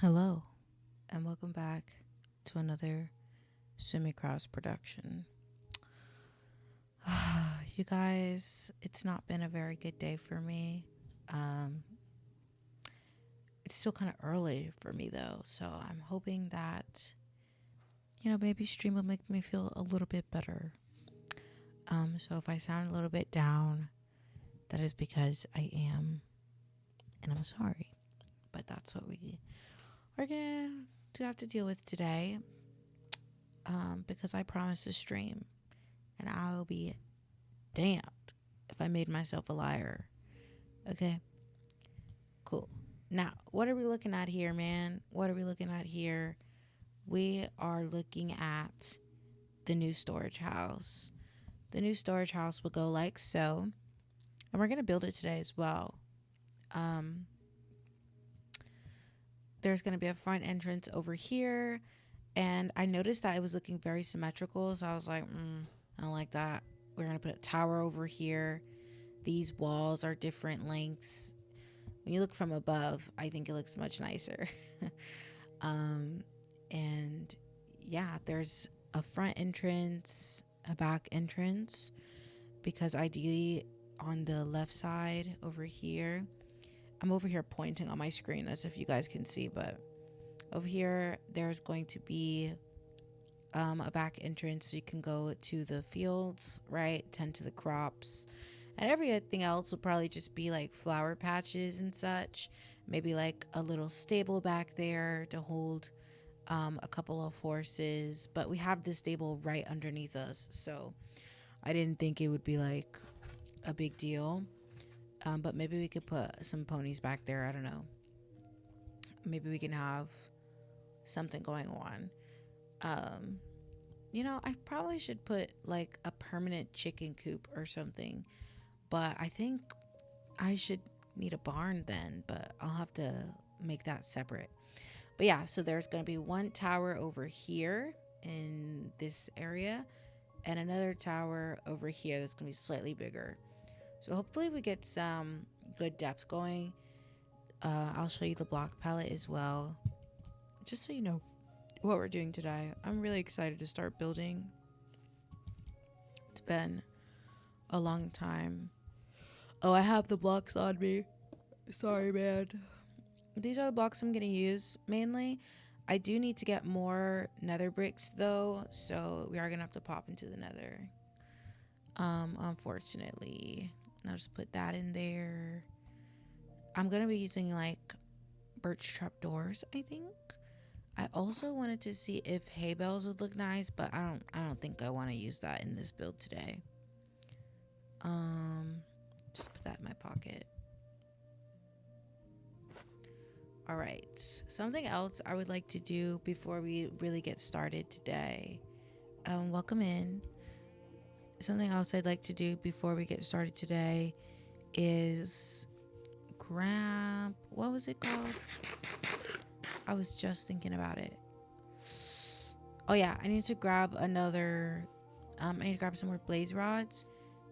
Hello, and welcome back to another semi-cross production. You guys, it's not been a very good day for me. Um, it's still kind of early for me though, so I'm hoping that maybe stream will make me feel a little bit better. So if I sound a little bit down, that is because I am, and I'm sorry, but that's what we're gonna to have to deal with today. Because I promised to stream, and I will be damned if I made myself a liar. Okay, cool. Now, what are we looking at here, man? What are we looking at here? We are looking at the new storage house. The new storage house will go like so, and we're going to build it today as well. Um, there's going to be a front entrance over here, and I noticed that it was looking very symmetrical, so I was like, I don't like that. We're going to put a tower over here. These walls are different lengths. When you look from above, I think it looks much nicer. um, and yeah, there's a front entrance, a back entrance, because ideally on the left side over here, I'm over here pointing on my screen as if you guys can see, but over here, there's going to be a back entrance so you can go to the fields, right? Tend to the crops. And everything else will probably just be like flower patches and such. Maybe like a little stable back there to hold a couple of horses. But we have this stable right underneath us. So I didn't think it would be like a big deal. But maybe we could put some ponies back there. I don't know. Maybe we can have something going on. Um, I probably should put like a permanent chicken coop or something. But I think I should need a barn then, but I'll have to make that separate. But yeah, so there's going to be one tower over here in this area and another tower over here that's going to be slightly bigger. So hopefully we get some good depth going. I'll show you the block palette as well, just so you know what we're doing today. I'm really excited to start building. It's been a long time. Oh, I have the blocks on me. Sorry, man. These are the blocks I'm going to use mainly. I do need to get more nether bricks though, so we are going to have to pop into the nether. Unfortunately. I'll just put that in there. I'm going to be using like birch trap doors, I think. I also wanted to see if hay bales would look nice, but I don't think I want to use that in this build today. Just put that in my pocket. All right, something else I would like to do before we really get started today. Welcome in. Something else I'd like to do before we get started today is grab, what was it called? I was just thinking about it. Oh yeah, I need to grab another, I need to grab some more blaze rods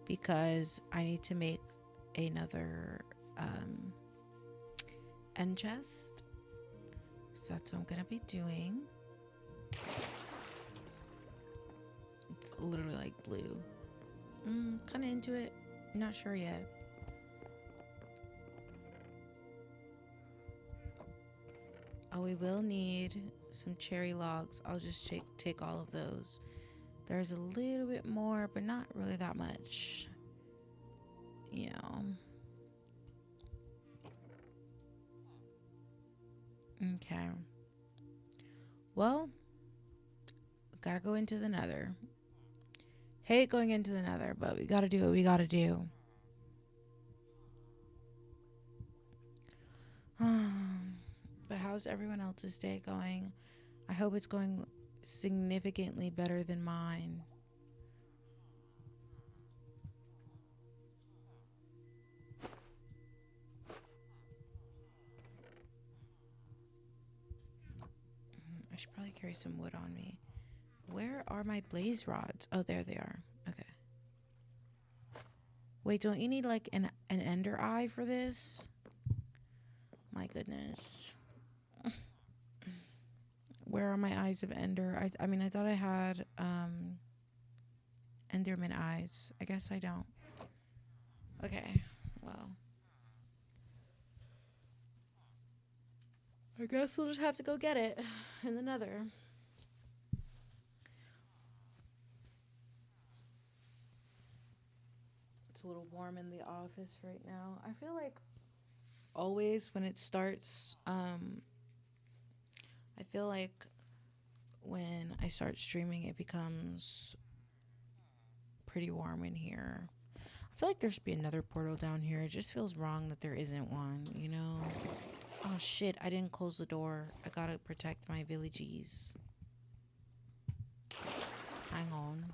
because I need to make another end chest. So that's what I'm gonna be doing. It's literally like blue. Kind of into it. Not sure yet. Oh, we will need some cherry logs. I'll just take all of those. There's a little bit more, but not really that much. Okay. Well, gotta go into the nether. Hate going into the nether, but we gotta do what we gotta do. But how's everyone else's day going? I hope it's going significantly better than mine. I should probably carry some wood on me. Where are my blaze rods? Oh, there they are. Okay. Wait, don't you need like an ender eye for this? My goodness. Where are my eyes of Ender? I mean, I thought I had Enderman eyes. I guess I don't. Okay, well, I guess we'll just have to go get it in the nether. It's a little warm in the office right now. I feel like always when it starts, I feel like when I start streaming, it becomes pretty warm in here. I feel like there should be another portal down here. It just feels wrong that there isn't one, you know? Oh shit, I didn't close the door. I gotta protect my villages. Hang on.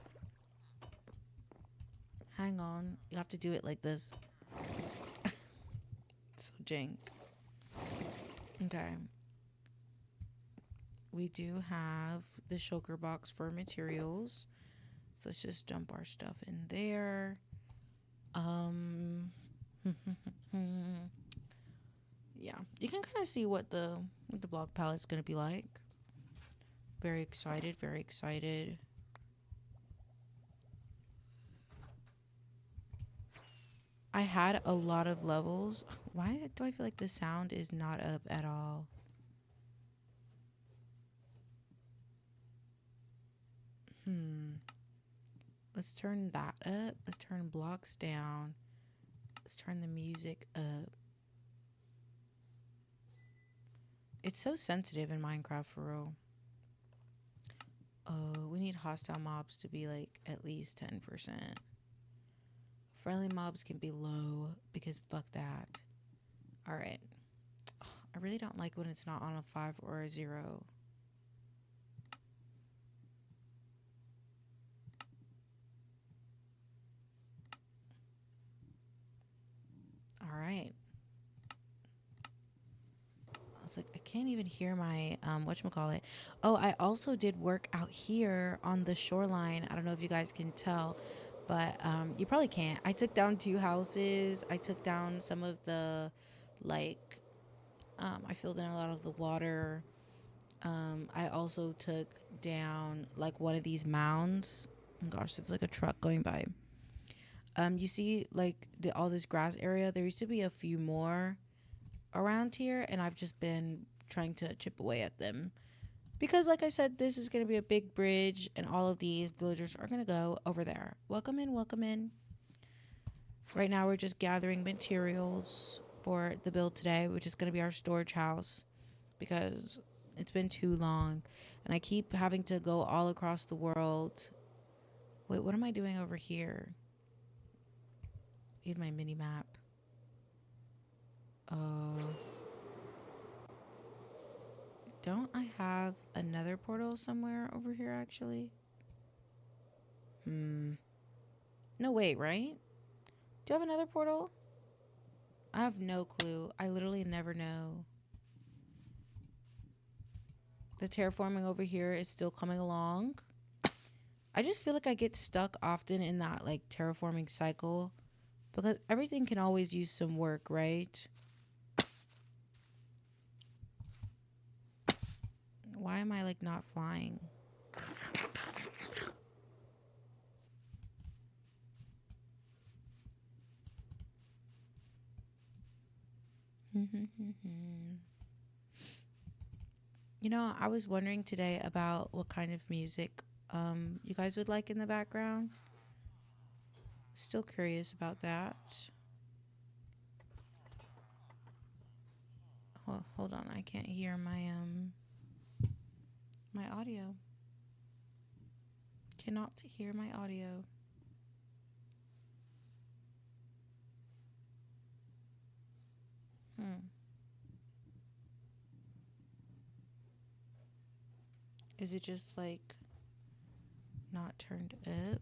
Hang on. You have to do it like this. So jank. Okay. We do have the shulker box for materials. So let's just dump our stuff in there. Yeah, you can kind of see what the block palette's gonna be like. Very excited, very excited. I had a lot of levels. Why do I feel like the sound is not up at all? Let's turn that up. Let's turn blocks down. Let's turn the music up. It's so sensitive in Minecraft for real. Oh, we need hostile mobs to be like at least 10%. Friendly mobs can be low because fuck that. Alright. I really don't like when it's not on a 5 or a 0. Alright. I was like, I can't even hear my, whatchamacallit. Oh, I also did work out here on the shoreline. I don't know if you guys can tell, but you probably can't. I took down 2 houses. I took down some of the, like, I filled in a lot of the water. I also took down, like, one of these mounds. Oh gosh, there's like a truck going by. You see, like, all this grass area? There used to be a few more around here, and I've just been trying to chip away at them. Because, like I said, this is going to be a big bridge, and all of these villagers are going to go over there. Welcome in, welcome in. Right now, we're just gathering materials for the build today, which is going to be our storage house. Because it's been too long, and I keep having to go all across the world. Wait, what am I doing over here? Need my mini map. Don't I have another portal somewhere over here, actually? No, wait, right? Do you have another portal? I have no clue. I literally never know. The terraforming over here is still coming along. I just feel like I get stuck often in that, like, terraforming cycle. Because everything can always use some work, right? Why am I, like, not flying? You know, I was wondering today about what kind of music you guys would like in the background. Still curious about that. Hold on, I can't hear my my audio. Cannot hear my audio. Is it just like not turned up?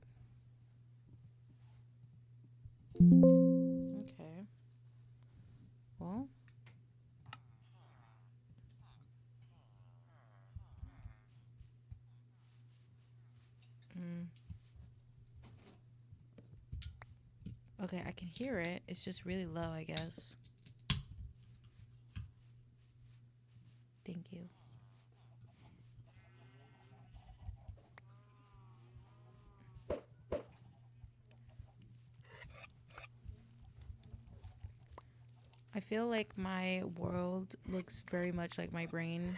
Okay. Well. Okay, I can hear it. It's just really low, I guess. Thank you. I feel like my world looks very much like my brain.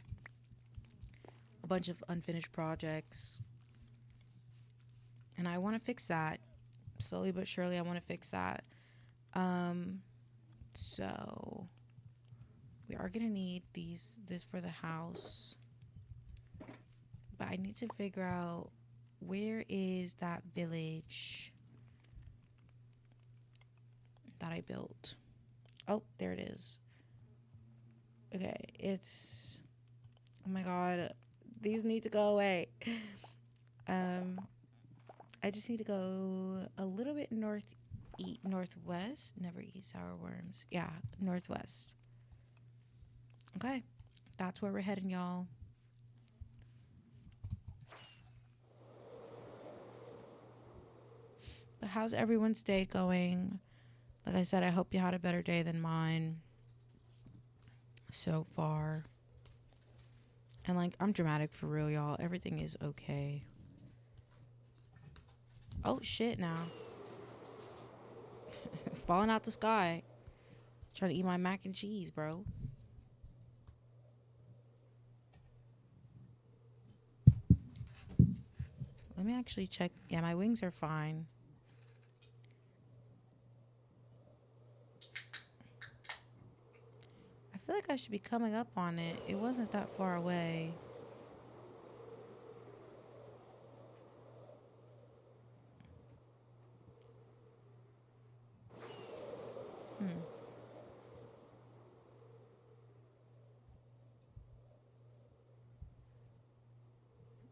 A bunch of unfinished projects. And I want to fix that. Slowly but surely, I want to fix that. So we are gonna need this for the house. But I need to figure out, where is that village that I built? Oh, there it is. Okay, it's, oh my god, these need to go away. I just need to go a little bit northwest. Never eat sour worms. Yeah, northwest. Okay, that's where we're heading, y'all. But how's everyone's day going? Like I said, I hope you had a better day than mine so far. And like, I'm dramatic for real, y'all. Everything is okay. Oh shit, now. Falling out the sky. Trying to eat my mac and cheese, bro. Let me actually check. Yeah, my wings are fine. I feel like I should be coming up on it. It wasn't that far away.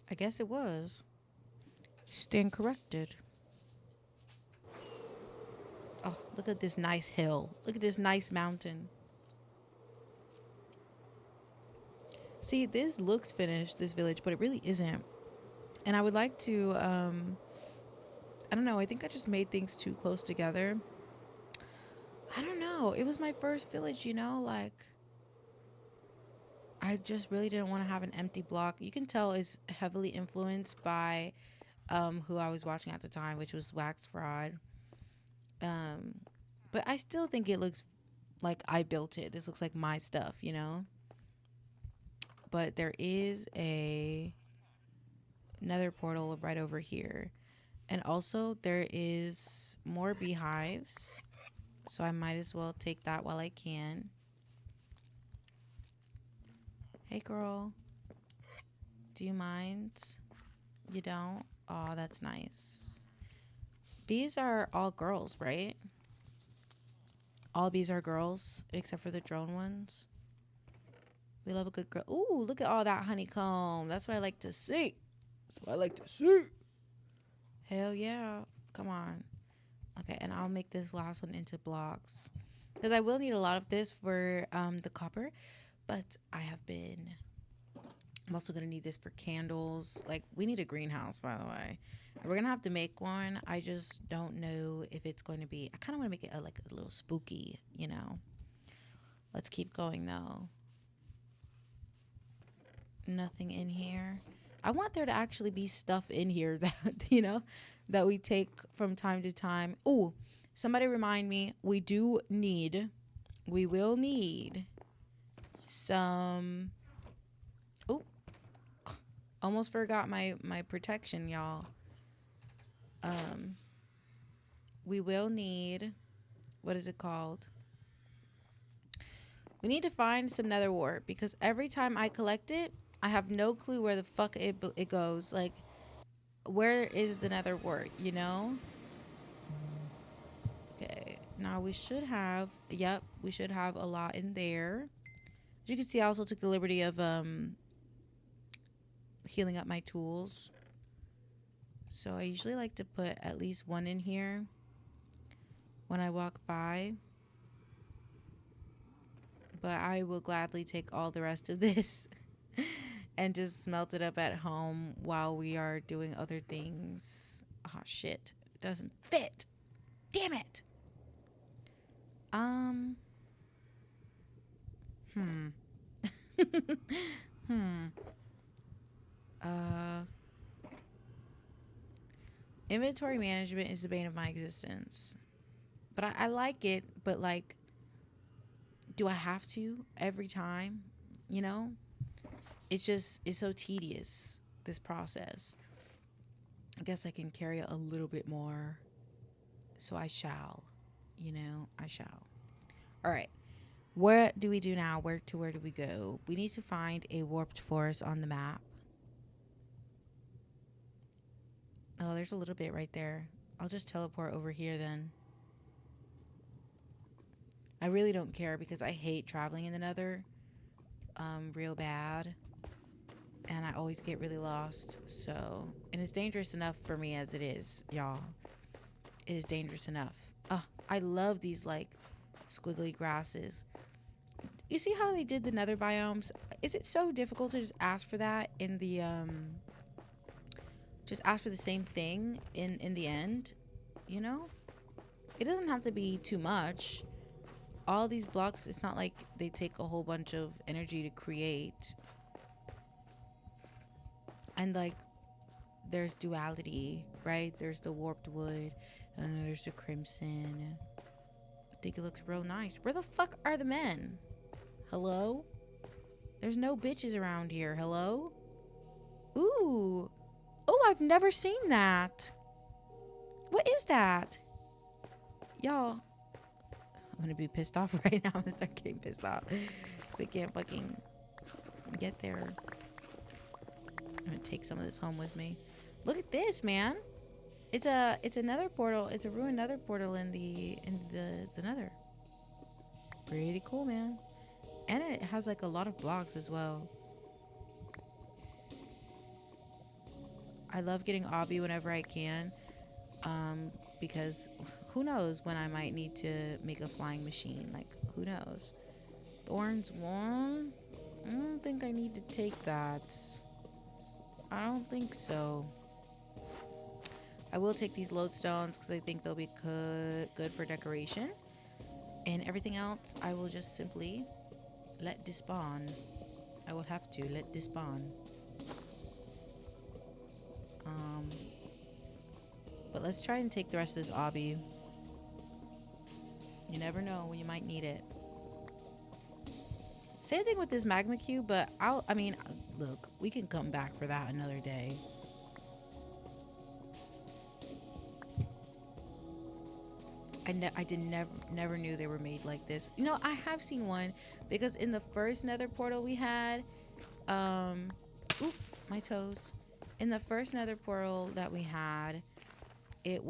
I guess it was. Stand corrected. Oh, look at this nice hill. Look at this nice mountain. See, this looks finished, this village, but it really isn't. And I would like to, I don't know, I think I just made things too close together. I don't know. It was my first village, you know, like, I just really didn't want to have an empty block. You can tell it's heavily influenced by who I was watching at the time, which was Wax Fraud. But I still think it looks like I built it. This looks like my stuff, you know? But there is a nether portal right over here. And also there is more beehives. So I might as well take that while I can. Hey girl. Do you mind? You don't? Oh, that's nice. Bees are all girls, right? All bees are girls except for the drone ones. We love a good girl. Ooh, look at all that honeycomb. That's what I like to see. That's what I like to see. Hell yeah. Come on. Okay, and I'll make this last one into blocks. Because I will need a lot of this for the copper. But I'm also going to need this for candles. Like, we need a greenhouse, by the way. We're going to have to make one. I just don't know if it's going to be... I kind of want to make it like a little spooky, you know. Let's keep going, though. Nothing in here. I want there to actually be stuff in here that, you know, that we take from time to time. Ooh, somebody remind me. We will need some... Ooh, almost forgot my protection, y'all. We will need... What is it called? We need to find some nether wart because every time I collect it, I have no clue where the fuck it goes. Like, where is the nether wart, you know? Okay, now we should have... Yep, we should have a lot in there. As you can see, I also took the liberty of healing up my tools. So I usually like to put at least one in here when I walk by. But I will gladly take all the rest of this and just smelt it up at home while we are doing other things. Oh, shit. It doesn't fit. Damn it. Inventory management is the bane of my existence. But I like it, but like, do I have to every time? You know? It's so tedious, this process. I guess I can carry a little bit more. So I shall. I shall. All right. What do we do now? Where do we go? We need to find a warped forest on the map. Oh, there's a little bit right there. I'll just teleport over here then. I really don't care because I hate traveling in the Nether real bad. And I always get really lost. So, and it's dangerous enough for me as it is, y'all. It is dangerous enough. I love these like squiggly grasses. You see how they did the Nether biomes? Is it so difficult to just ask for that in the just ask for the same thing in the end? You know? It doesn't have to be too much. All these blocks, it's not like they take a whole bunch of energy to create. And like there's duality, right? There's the warped wood and there's the crimson. I think it looks real nice. Where the fuck are the men? Hello? There's no bitches around here. Hello? Ooh. Oh, I've never seen that. What is that? Y'all, I'm gonna be pissed off right now. I'm gonna start getting pissed off because I can't fucking get there. I'm gonna take some of this home with me. Look at this, man. It's a nether portal. It's a ruined nether portal in the nether. Pretty cool, man. And it has like a lot of blocks as well. I love getting obby whenever I can. Because who knows when I might need to make a flying machine. Like, who knows? Thorns 1? I don't think I need to take that. I don't think so. I will take these lodestones because I think they'll be good for decoration. And everything else, I will just simply let despawn. I will have to let despawn. But let's try and take the rest of this obby. You never know when you might need it. Same thing with this magma cube, but look, we can come back for that another day. Never knew they were made like this. You know, I have seen one because in the first nether portal we had, oop, my toes. In the first nether portal that we had, it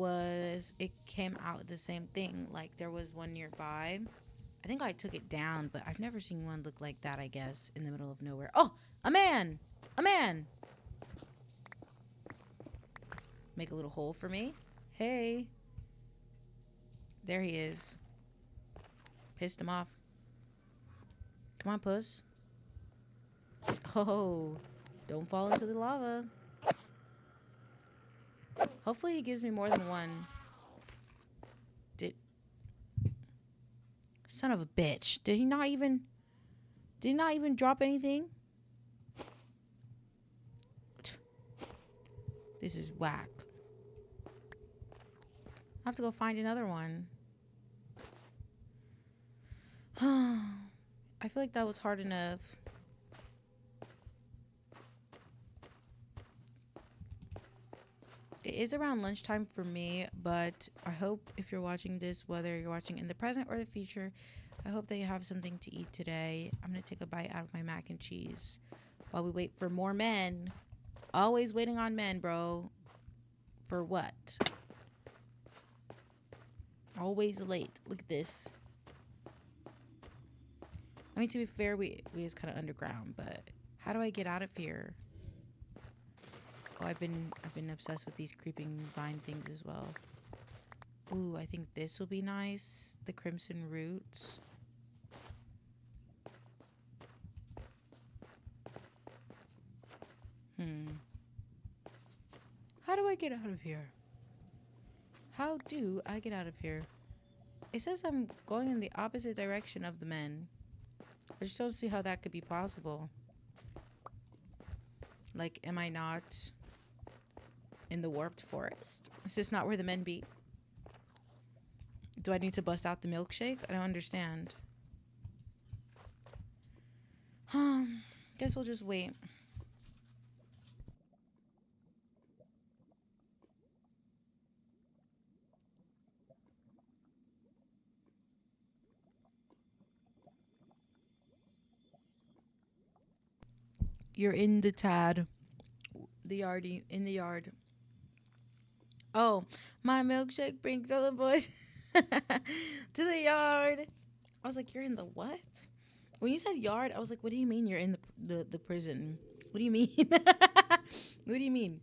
came out the same thing. Like there was one nearby. I think I took it down, but I've never seen one look like that, I guess, in the middle of nowhere. Oh, a man! A man! Make a little hole for me. Hey. There he is. Pissed him off. Come on, puss. Oh, don't fall into the lava. Hopefully he gives me more than one. Son of a bitch. Did he not even drop anything? This is whack. I have to go find another one. I feel like that was hard enough. It is around lunchtime for me, but I hope if you're watching this, whether you're watching in the present or the future, I hope that you have something to eat today. I'm going to take a bite out of my mac and cheese while we wait for more men. Always waiting on men, bro. For what? Always late. Look at this. I mean, to be fair, we is kind of underground, but how do I get out of here? Oh, I've been obsessed with these creeping vine things as well. Ooh, I think this will be nice. The crimson roots. How do I get out of here? How do I get out of here? It says I'm going in the opposite direction of the men. I just don't see how that could be possible. Like, am I not in the warped forest? Is this not where the men be? Do I need to bust out the milkshake? I don't understand. Guess we'll just wait. You're in the tad. The yardie. In the yard. Oh, my milkshake brings to the bush. To the yard. I was like, you're in the what? When you said yard, I was like, what do you mean you're in the prison? What do you mean? What do you mean?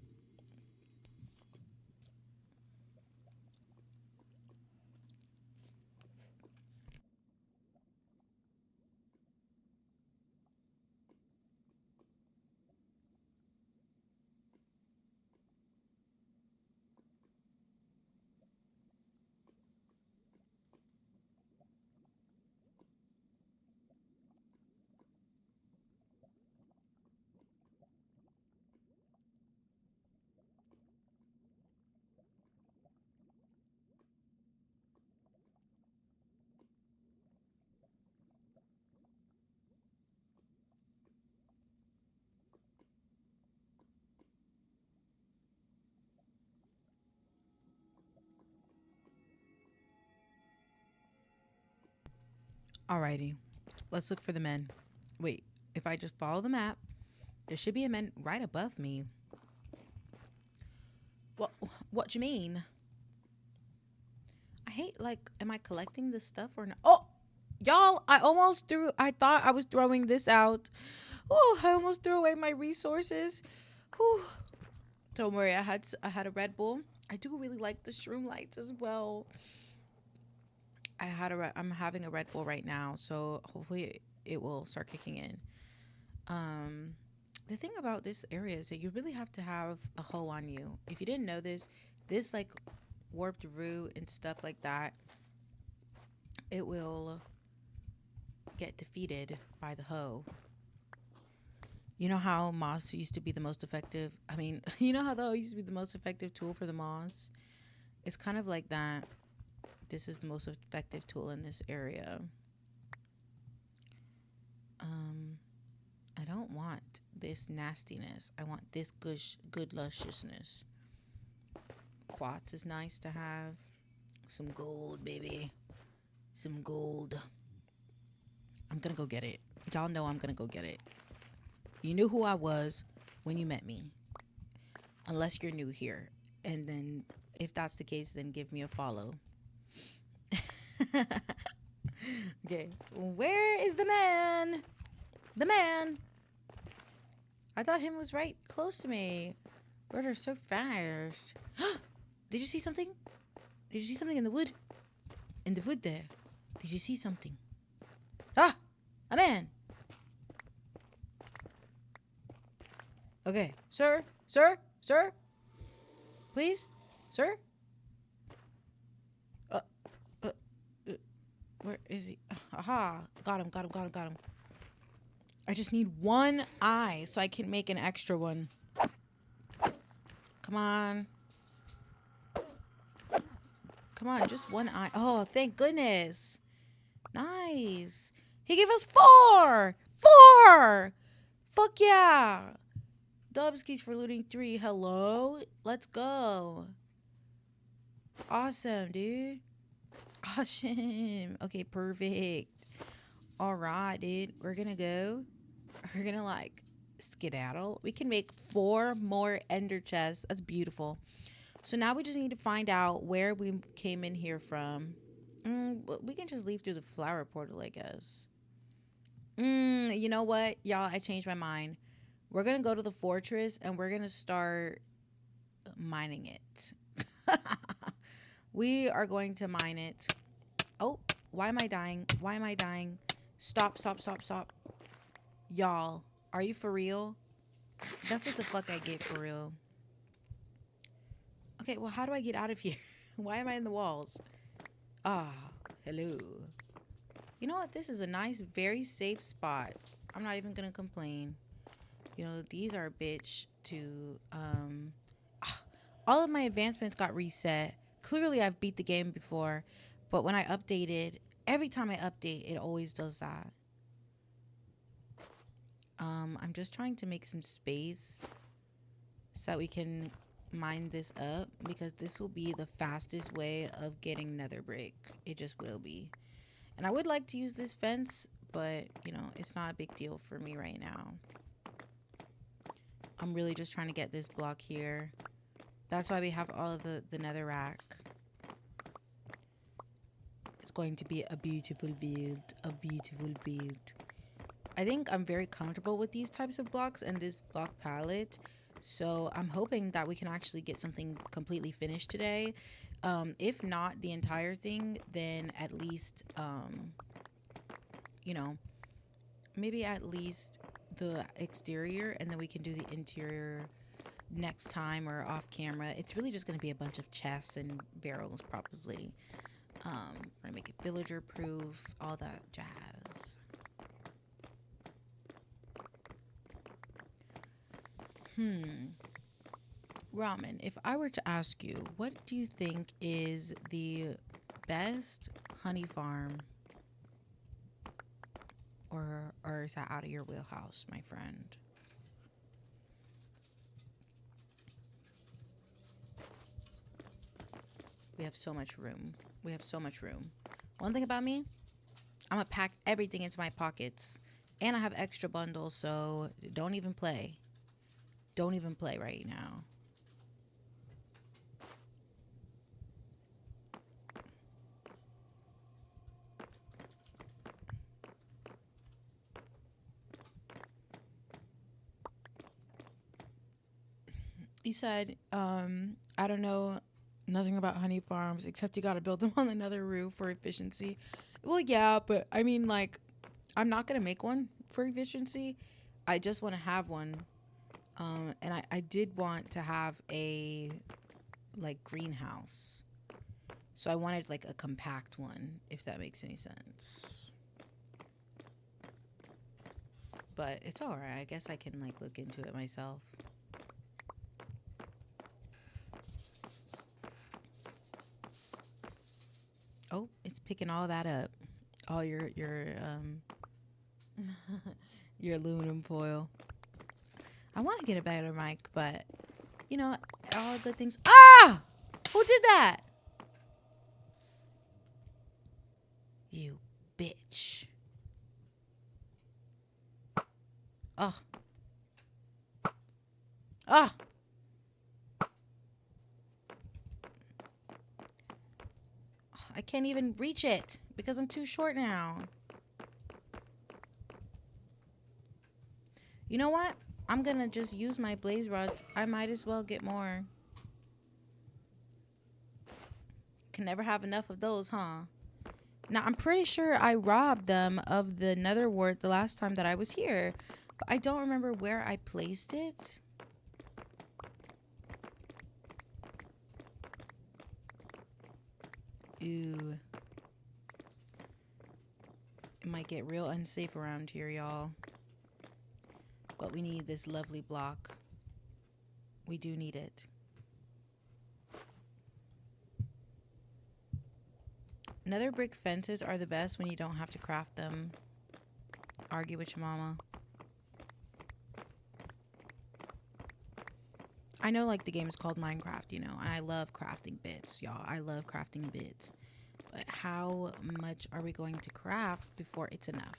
Alrighty. Let's look for the men. Wait, if I just follow the map, there should be a man right above me. What what you mean? I hate, like, am I collecting this stuff or not? Oh, y'all, I thought I was throwing this out. Oh, I almost threw away my resources. Whew. Don't worry, I had a Red Bull. I do really like the shroom lights as well. I'm having a Red Bull right now, so hopefully it will start kicking in. Um, the thing about this area is that you really have to have a hoe on you. If you didn't know this, this like warped root and stuff like that, it will get defeated by the hoe. You know how moss used to be the most effective? I mean, you know how the hoe used to be the most effective tool for the moss? It's kind of like that. This is the most effective tool in this area. Um, I don't want this nastiness. I want this good lusciousness. Quartz is nice to have. Some gold, baby. Some gold. I'm gonna go get it. Y'all know I'm gonna go get it. You knew who I was when you met me. Unless you're new here. And then, if that's the case, then give me a follow. Okay. Where is the man? The man. I thought him was right close to me. Bird are so fast. Did you see something? Did you see something in the wood? In the wood there. Did you see something? Ah! A man! Okay. Sir? Sir? Sir? Please? Sir? Uh, uh, where is he? Aha. Got him, got him, got him, got him. I just need one eye so I can make an extra one. Come on. Come on, just one eye. Oh, thank goodness. Nice. He gave us 4! 4! Fuck yeah. Dubskis for looting 3. Hello? Let's go. Awesome, dude. Awesome. Okay, perfect. All right, dude. We're gonna go. We're gonna, like, skedaddle. We can make 4 more ender chests. That's beautiful. So now we just need to find out where we came in here from. We can just leave through the flower portal, I guess. You know what? Y'all, I changed my mind. We're going to go to the fortress and we're going to start mining it. We are going to mine it. Oh, why am I dying? Why am I dying? Stop, stop, stop, stop. Y'all, are you for real? That's what the fuck I get for real. Okay, well, how do I get out of here? Why am I in the walls? Ah, hello. You know what? This is a nice, very safe spot. I'm not even gonna complain. You know, these are a bitch to, all of my advancements got reset. Clearly, I've beat the game before, but when I updated, every time I update, it always does that. I'm just trying to make some space so that we can mine this up, because this will be the fastest way of getting nether brick. It just will be. And I would like to use this fence, but you know, it's not a big deal for me right now. I'm really just trying to get this block here. That's why we have all of the nether rack. It's going to be a beautiful build, a beautiful build. I think I'm very comfortable with these types of blocks and this block palette. So I'm hoping that we can actually get something completely finished today. If not the entire thing, then at least, you know, maybe at least the exterior, and then we can do the interior next time or off camera. It's really just going to be a bunch of chests and barrels probably. We're going to make it villager proof, all that jazz. Ramen, if I were to ask you, what do you think is the best honey farm? Or is that out of your wheelhouse, my friend? We have so much room. We have so much room. One thing about me, I'm going to pack everything into my pockets. And I have extra bundles, so don't even play. Don't even play right now. He said, I don't know nothing about honey farms except you got to build them on another roof for efficiency. Well, yeah, but I mean, like, I'm not going to make one for efficiency. I just want to have one. And I did want to have a, like, greenhouse. So I wanted, like, a compact one, if that makes any sense. But it's all right. I guess I can, like, look into it myself. Oh, it's picking all that up. All your your aluminum foil. I want to get a better mic, but you know, all good things. Ah! Who did that? You bitch. Oh. Ah. I can't even reach it because I'm too short now. You know what? I'm gonna just use my blaze rods. I might as well get more. Can never have enough of those, huh? Now, I'm pretty sure I robbed them of the nether wart the last time that I was here. But I don't remember where I placed it. Ooh. It might get real unsafe around here, y'all. But we need this lovely block. We do need it. Nether brick fences are the best when you don't have to craft them. Argue with your mama. I know, like, the game is called Minecraft, you know, and I love crafting bits, y'all. I love crafting bits. But how much are we going to craft before it's enough?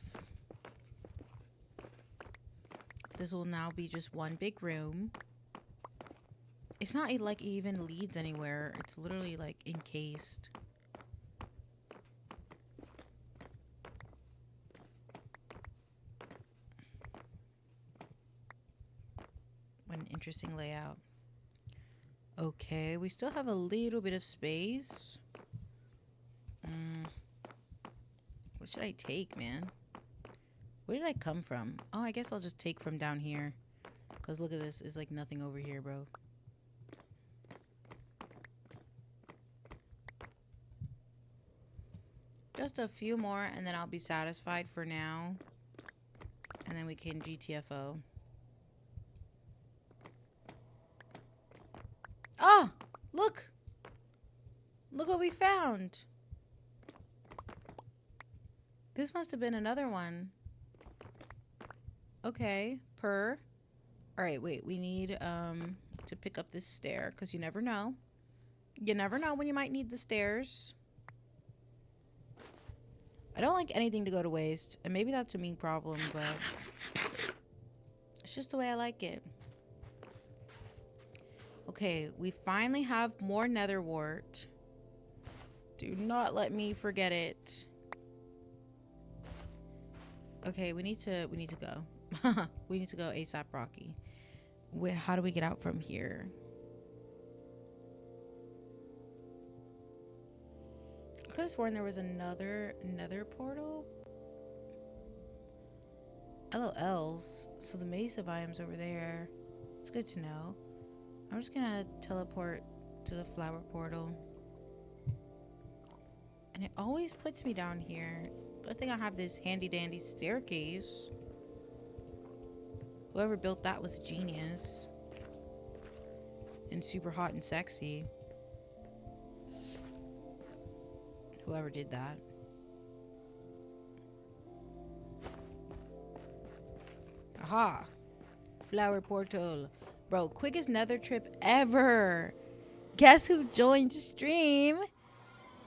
This will now be just one big room. It's not like it even leads anywhere. It's literally like encased. What an interesting layout. Okay, we still have a little bit of space. What should I take, man? Where did I come from? Oh, I guess I'll just take from down here. Because look at this. It's like nothing over here, bro. Just a few more and then I'll be satisfied for now. And then we can GTFO. Oh, look. Look what we found. This must have been another one. Okay, per. All right, wait. We need to pick up this stair because you never know. You never know when you might need the stairs. I don't like anything to go to waste, and maybe that's a me problem, but it's just the way I like it. Okay, we finally have more nether wart. Do not let me forget it. Okay, we need to go. We need to go ASAP, Rocky. How do we get out from here? I could have sworn there was another nether portal. LOLs. So the maze of items over there. It's good to know. I'm just gonna teleport to the flower portal. And it always puts me down here. Good thing I have this handy dandy staircase. Whoever built that was a genius. And super hot and sexy. Whoever did that. Aha! Flower portal. Bro, quickest nether trip ever. Guess who joined stream?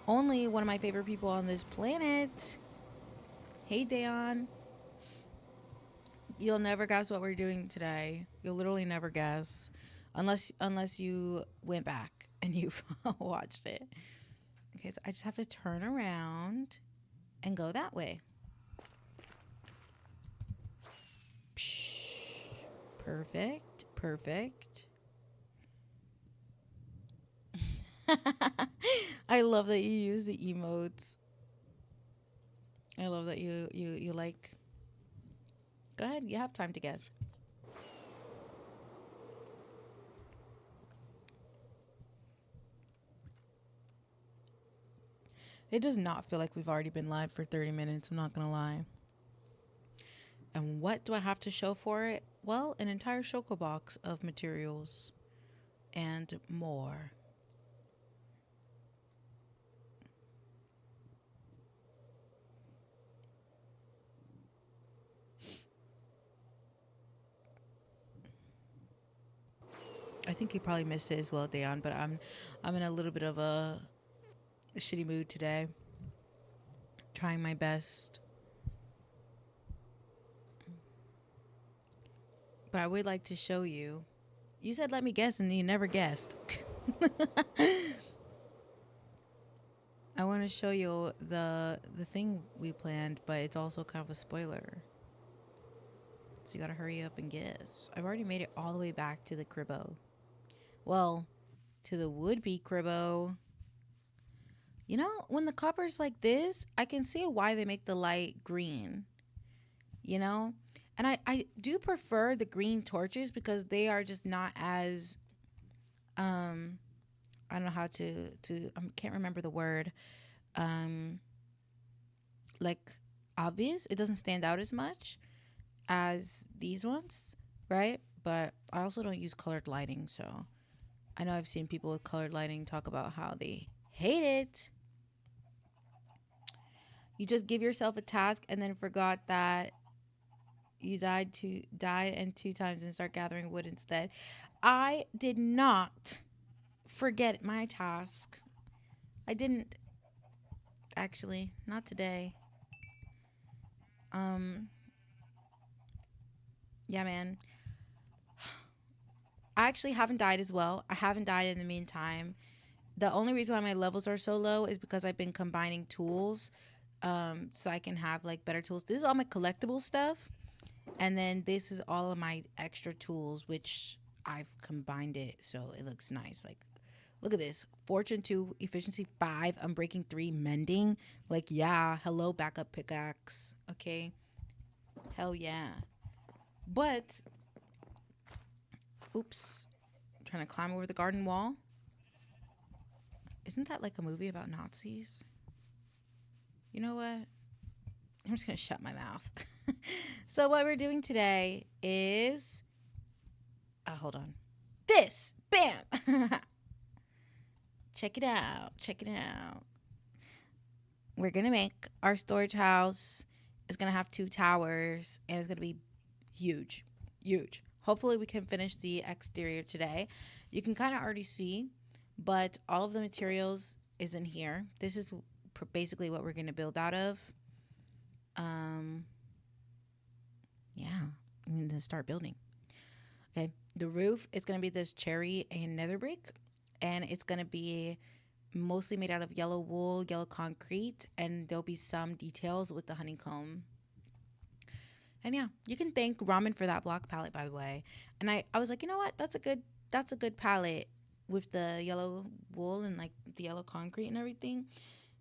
Only one of my favorite people on this planet. Hey, Dayon. You'll never guess what we're doing today. You'll literally never guess. Unless you went back and you watched it. Okay, so I just have to turn around and go that way. Perfect. Perfect. I love that you use the emotes. I love that you like. Go ahead. You have time to guess. It does not feel like we've already been live for 30 minutes. I'm not going to lie. And what do I have to show for it? Well, an entire Shoko box of materials and more. I think you probably missed it as well, Dayon, but I'm in a little bit of a shitty mood today. Trying my best. But I would like to show you. You said let me guess and you never guessed. I want to show you the thing we planned, but it's also kind of a spoiler. So you got to hurry up and guess. I've already made it all the way back to the cribbo. Well, to the would-be cribbo. You know, when the copper's like this, I can see why they make the light green. You know? And I do prefer the green torches because they are just not as I don't know how to I can't remember the word. Like obvious. It doesn't stand out as much as these ones, right? But I also don't use colored lighting, so I know I've seen people with colored lighting talk about how they hate it. You just give yourself a task and then forgot that you died and 2 times and start gathering wood instead. I did not forget my task. I didn't actually, not today. Yeah, man. I actually haven't died as well. I haven't died in the meantime. The only reason why my levels are so low is because I've been combining tools, so I can have like better tools. This is all my collectible stuff. And then this is all of my extra tools, which I've combined it so it looks nice. Like, look at this. Fortune 2, efficiency 5, unbreaking 3, mending. Like, yeah, hello, backup pickaxe. Okay. Hell yeah. But, oops. I'm trying to climb over the garden wall. Isn't that like a movie about Nazis? You know what? I'm just going to shut my mouth. So what we're doing today is... hold on. This! Bam! Check it out. Check it out. We're going to make our storage house. It's going to have 2 towers. And it's going to be huge, huge. Hopefully we can finish the exterior today. You can kind of already see, but all of the materials is in here. This is basically what we're going to build out of. Um, yeah, I'm going to start building. Okay, the roof is going to be this cherry and nether brick, and it's going to be mostly made out of yellow wool, yellow concrete, and there'll be some details with the honeycomb. And yeah, you can thank Ramen for that block palette, by the way. And I was like, you know what? That's a good palette with the yellow wool and like the yellow concrete and everything,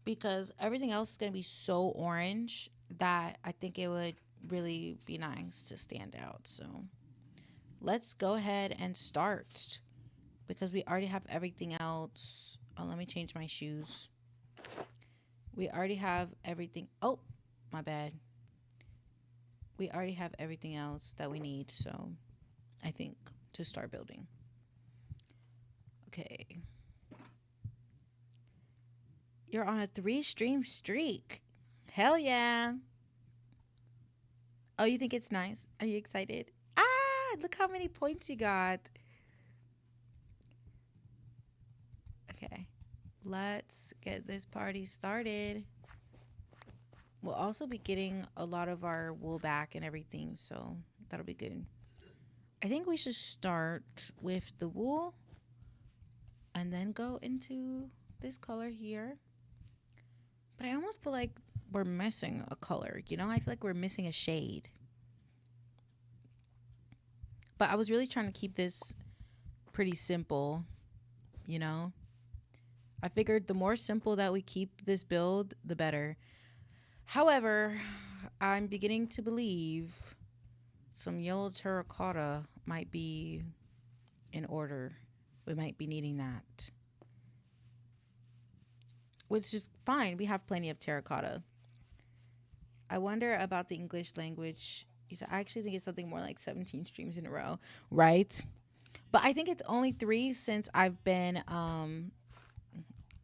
because everything else is gonna be so orange that I think it would really be nice to stand out. So let's go ahead and start because we already have everything else. Oh, let me change my shoes. We already have everything. Oh, my bad. We already have everything else that we need, so I think to start building. Okay. You're on a 3-stream streak. Hell yeah. Oh, you think it's nice? Are you excited? Ah, look how many points you got. Okay. Let's get this party started. We'll also be getting a lot of our wool back and everything, so that'll be good. I think we should start with the wool and then go into this color here. But I almost feel like we're missing a color, you know? I feel like we're missing a shade. But I was really trying to keep this pretty simple, you know? I figured the more simple that we keep this build, the better. However, I'm beginning to believe some yellow terracotta might be in order. We might be needing that. Which is fine. We have plenty of terracotta. I wonder about the English language. I actually think it's something more like 17 streams in a row, right? But I think it's only 3 since I've been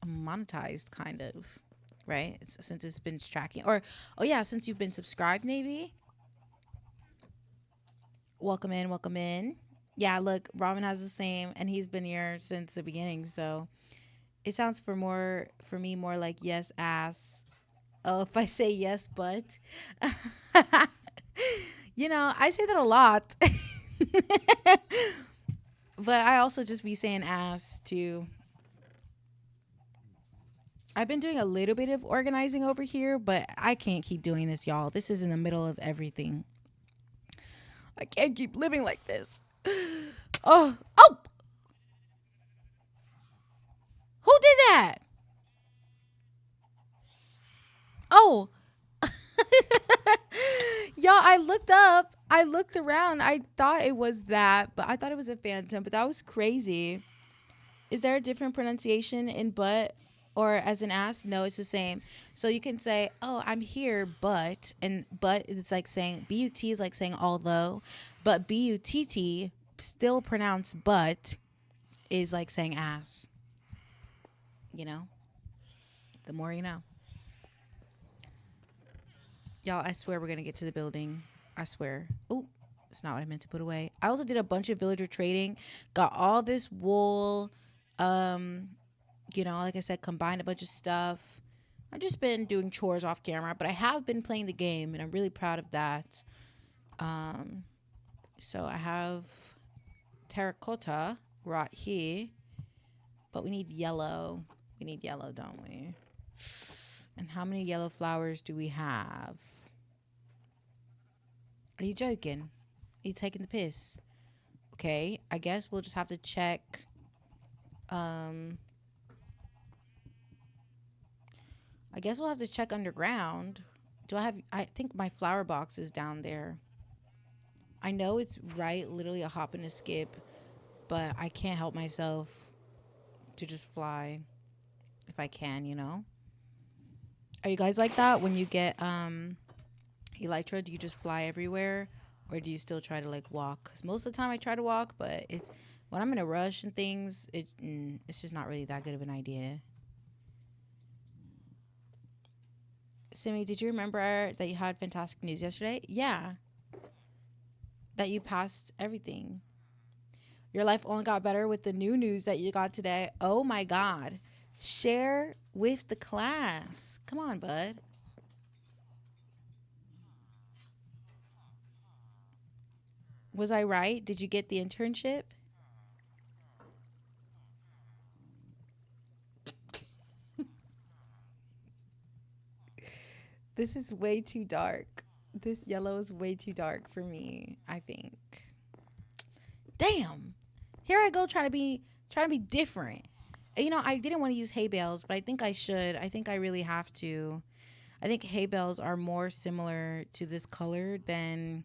monetized, kind of, right? Since it's been tracking. Or, oh yeah, since you've been subscribed, maybe. Welcome in, welcome in. Yeah, look, Robin has the same, and he's been here since the beginning, so it sounds for me more like yes ass. Oh, if I say yes but you know, I say that a lot. But I also just be saying ass too. I've been doing a little bit of organizing over here, but I can't keep doing this, y'all. This is in the middle of everything. I can't keep living like this. Oh, oh! Who did that? Oh, y'all, I looked up. I looked around. I thought it was that, but I thought it was a phantom, but that was crazy. Is there a different pronunciation in but or as an ass? No, it's the same. So you can say, "Oh, I'm here, but," and but it's like saying but is like saying although, but butt still pronounced but is like saying ass. You know, the more you know. Y'all, I swear we're gonna get to the building. I swear. Oh, it's not what I meant to put away. I also did a bunch of villager trading. Got all this wool. Um, you know, like I said, combined a bunch of stuff. I've just been doing chores off camera, but I have been playing the game, and I'm really proud of that. So I have terracotta right here, but we need yellow. We need yellow, don't we? And how many yellow flowers do we have? Are you joking? Are you taking the piss? Okay, I guess we'll just have to check. I guess we'll have to check underground. Do I have? I think my flower box is down there. I know it's right, literally a hop and a skip, but I can't help myself to just fly if I can, you know? Are you guys like that when you get elytra? Do you just fly everywhere, or do you still try to like walk? Because most of the time I try to walk, but it's when I'm in a rush and things, it's just not really that good of an idea. Simi, did you remember that you had fantastic news yesterday? Yeah. that you passed everything. Your life only got better with the new news that you got today. Oh my God. Share with the class. Come on, bud. Was I right? Did you get the internship? This is way too dark. This yellow is way too dark for me, I think. Damn. Here I go trying to be different. You know, I didn't want to use hay bales, but I think I should. I think I really have to. I think hay bales are more similar to this color than,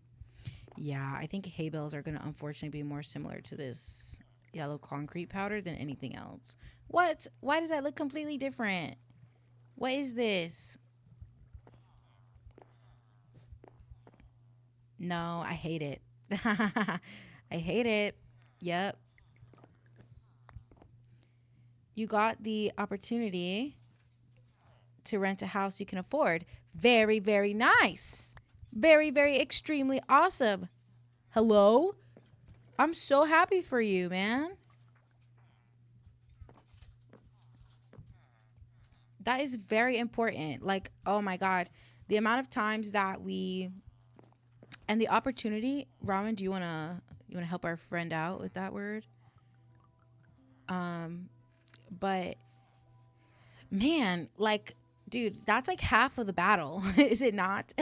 yeah, I think hay bales are going to unfortunately be more similar to this yellow concrete powder than anything else. What? Why does that look completely different? What is this? No, I hate it. I hate it. Yep. You got the opportunity to rent a house you can afford. Very, very nice. Very, very extremely awesome. Hello? I'm so happy for you, man. That is very important. Like, oh my God. The amount of times that we and the opportunity, Ramen, do you wanna help our friend out with that word? Um, but man, like, dude, that's like half of the battle, is it not?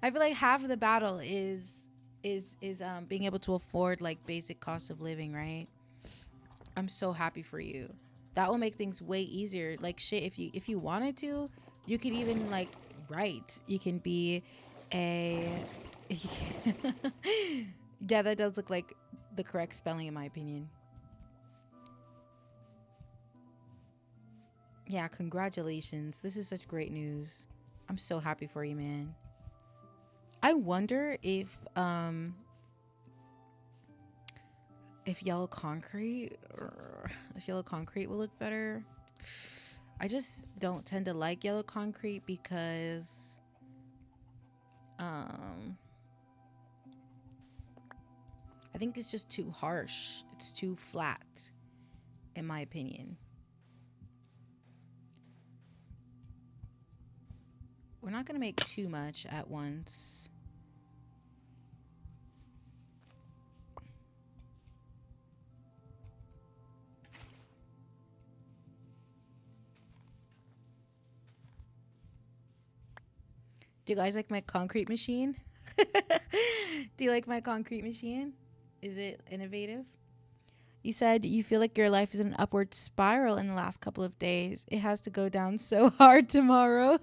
I feel like half of the battle is being able to afford like basic cost of living, right? I'm so happy for you. That will make things way easier. Like shit, if you wanted to, you could even like write. You can be a yeah, that does look like the correct spelling in my opinion. Yeah, congratulations. This is such great news. I'm so happy for you, man. I wonder if yellow concrete or if yellow concrete will look better. I just don't tend to like yellow concrete because um I think it's just too harsh. It's too flat in my opinion. We're not going to make too much at once. Do you guys like my concrete machine? Do you like my concrete machine? Is it innovative? You said you feel like your life is in an upward spiral in the last couple of days. It has to go down so hard tomorrow.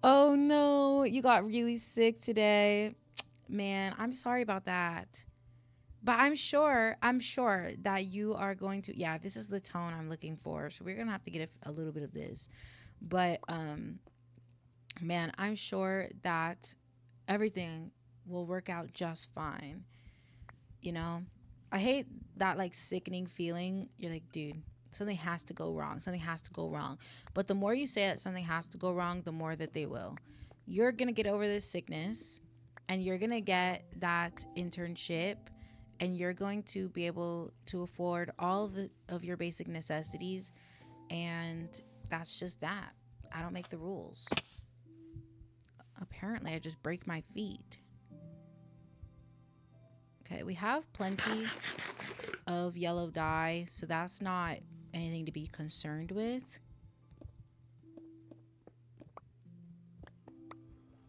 Oh no, you got really sick today. Man, I'm sorry about that. But I'm sure that you are going to, yeah, this is the tone I'm looking for. So we're going to have to get a little bit of this. But man, I'm sure that everything will work out just fine. You know, I hate that like sickening feeling. You're like, dude, something has to go wrong. Something has to go wrong. But the more you say that something has to go wrong, the more that they will. You're going to get over this sickness and you're going to get that internship and you're going to be able to afford all of your basic necessities. And that's just that. I don't make the rules. Apparently, I just break my feet. Okay, we have plenty of yellow dye, so that's not anything to be concerned with.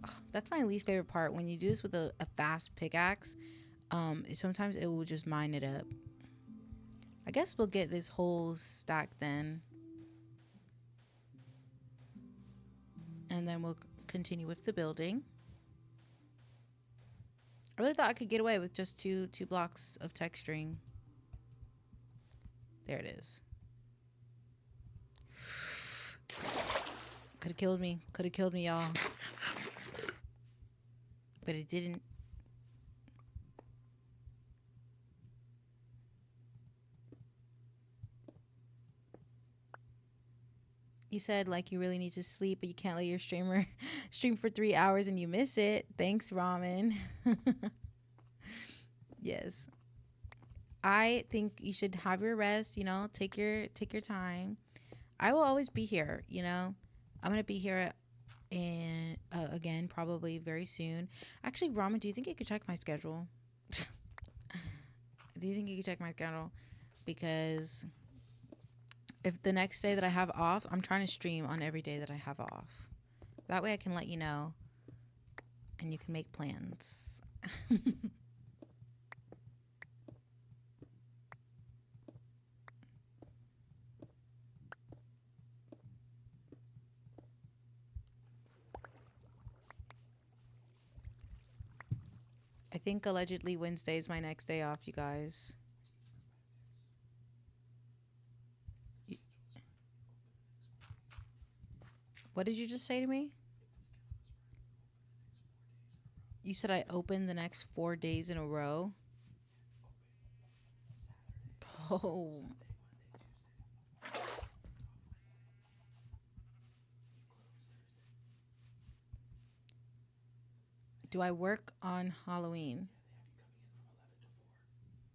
Ugh, that's my least favorite part. When you do this with a fast pickaxe, sometimes it will just mine it up. I guess we'll get this whole stack then. And then we'll continue with the building. I really thought I could get away with just two blocks of texturing. There it is. Could have killed me. Could have killed me, y'all. But it didn't. You said like you really need to sleep, but you can't let your streamer stream for 3 hours and you miss it. Thanks, Ramen. Yes. I think you should have your rest, take your time. I will always be here, I'm going to be here and again probably very soon. Actually, Ramen, do you think you could check my schedule? Do you think you could check my schedule? Because if the next day that I have off, I'm trying to stream on every day that I have off. That way I can let you know and you can make plans. I think allegedly Wednesday is my next day off, you guys. What did you just say to me? You said I open the next 4 days in a row. Oh, do I work on Halloween?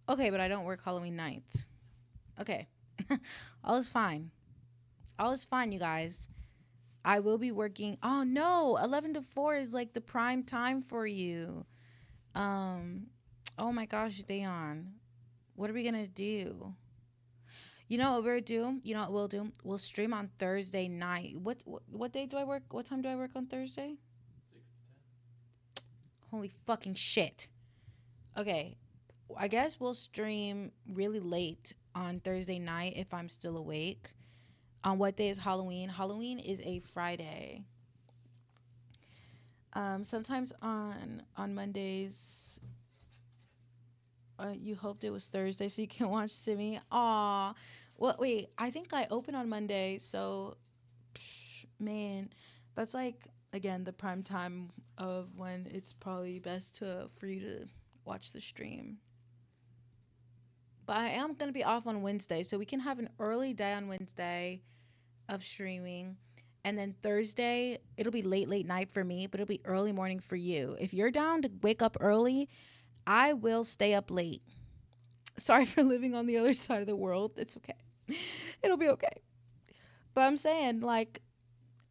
Okay, but I don't work Halloween nights. Okay. All is fine. All is fine, you guys. I will be working. Oh no, 11 to 4 is like the prime time for you. Um oh my gosh, Dayon. What are we going to do? You know what we'll do? You know what we'll do? We'll stream on Thursday night. What day do I work? What time do I work on Thursday? Holy fucking shit. Okay. I guess we'll stream really late on Thursday night if I'm still awake. On what day is Halloween? Halloween is a Friday. Sometimes on Mondays, you hoped it was Thursday so you can watch Simi. Aw. Well, wait. I think I open on Monday, so man, that's like again the prime time of when it's probably best to for you to watch the stream. But I am gonna be off on Wednesday, so we can have an early day on Wednesday of streaming. And then Thursday, it'll be late night for me, but it'll be early morning for you. If you're down to wake up early, I will stay up late. Sorry for living on the other side of the world. It's okay. It'll be okay. But I'm saying like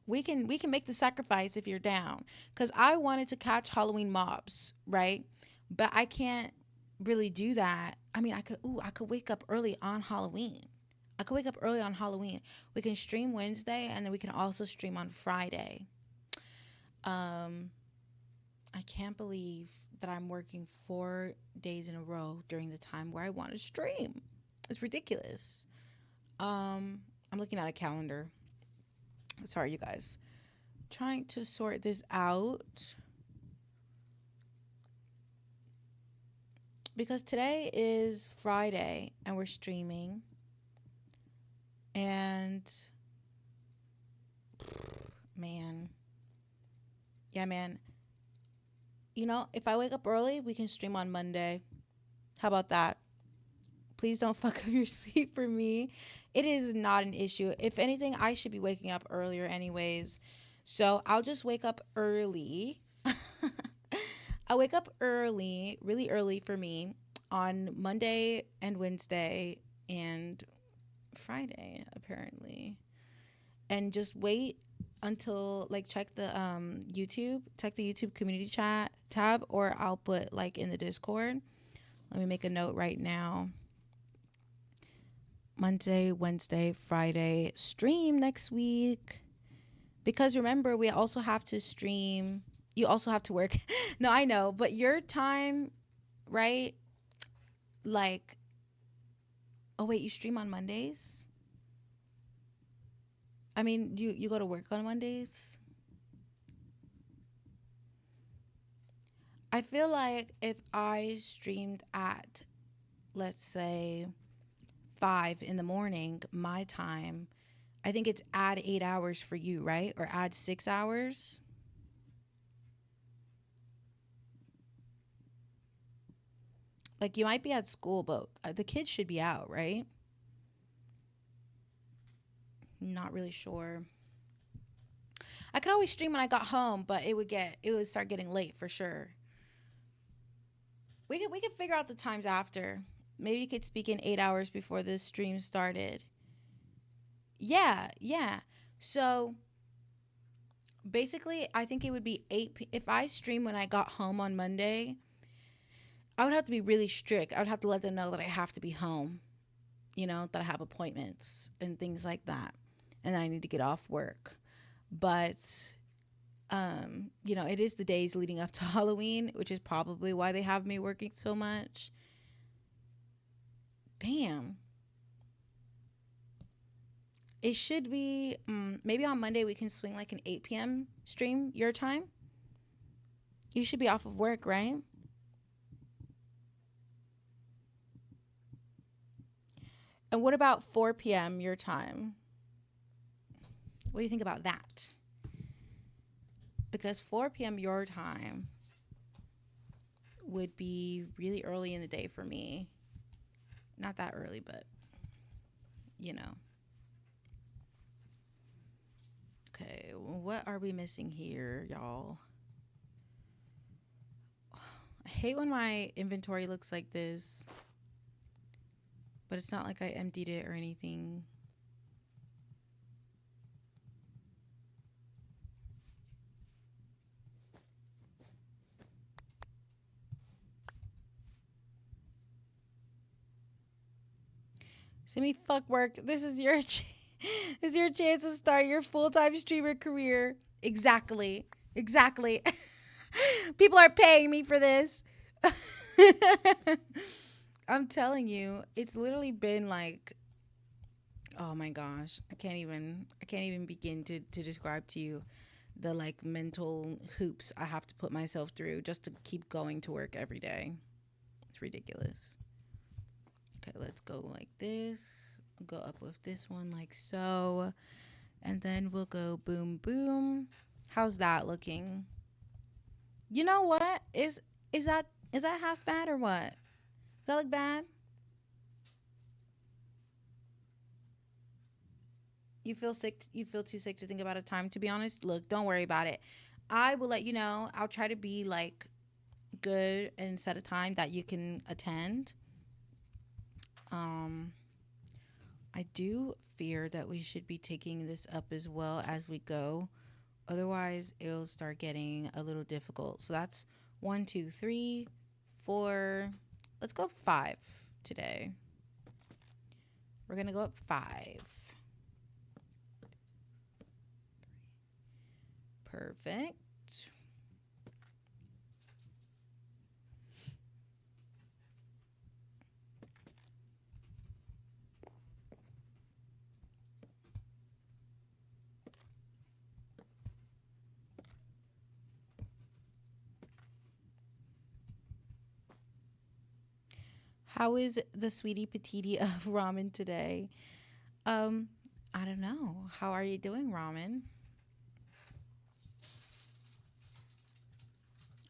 we can make the sacrifice if you're down, cuz I wanted to catch Halloween mobs, right? But I can't really do that. I mean, I could wake up early on Halloween. I could wake up early on Halloween. We can stream Wednesday and then we can also stream on Friday. Um I can't believe that I'm working 4 days in a row during the time where I want to stream. It's ridiculous. I'm looking at a calendar. Sorry, you guys. Trying to sort this out because today is Friday and we're streaming. And man, yeah, man. If I wake up early, we can stream on Monday. How about that? Please don't fuck up your sleep for me. It is not an issue. If anything, I should be waking up earlier anyways. So I'll just wake up early. I wake up early, really early for me, on Monday and Wednesday and Friday, apparently. And just wait until like check the YouTube community chat tab, or I'll put like in the Discord. Let me make a note right now. Monday, Wednesday, Friday stream next week. Because remember, we also have to stream. You also have to work. No, I know, but your time, right? Like, oh wait, you stream on Mondays? I mean, you go to work on Mondays? I feel like if I streamed at, let's say, 5 in the morning, my time, I think it's add 8 hours for you, right? Or add 6 hours. Like you might be at school, but the kids should be out, right? Not really sure. I could always stream when I got home, but it would start getting late for sure. We could figure out the times after. Maybe you could speak in 8 hours before the stream started. Yeah, yeah. So basically, I think it would be if I stream when I got home on Monday, I would have to be really strict. I would have to let them know that I have to be home, that I have appointments and things like that, and I need to get off work. But it is the days leading up to Halloween, which is probably why they have me working so much. Damn. It should be maybe on Monday we can swing like an 8 p.m. stream your time. You should be off of work, right? And what about 4 p.m. your time? What do you think about that? Because 4 p.m. your time would be really early in the day for me. Not that early, but you know. Okay, what are we missing here, y'all? I hate when my inventory looks like this, but it's not like I emptied it or anything. Simi, fuck work. This is your this is your chance to start your full-time streamer career. Exactly. Exactly. People are paying me for this. I'm telling you, it's literally been like, oh my gosh, I can't even begin to describe to you the like mental hoops I have to put myself through just to keep going to work every day. It's ridiculous. Okay, let's go like this. Go up with this one like so. And then we'll go boom boom. How's that looking? You know what? Is that half bad or what? Does that look bad? You feel sick, you feel too sick to think about a time, to be honest? Look, don't worry about it. I will let you know. I'll try to be like good and set a time that you can attend. Um I do fear that we should be taking this up as well as we go. Otherwise, it'll start getting a little difficult. So that's one, two, three, four. Let's go five today. We're going to go up five. Perfect. How is the sweetie patiti of ramen today? Um, I don't know. How are you doing, ramen?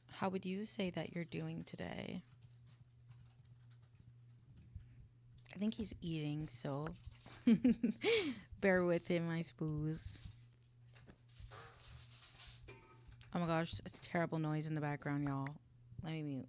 How would you say that you're doing today? I think he's eating, so bear with him, I suppose. Oh my gosh, it's terrible noise in the background, y'all. Let me mute.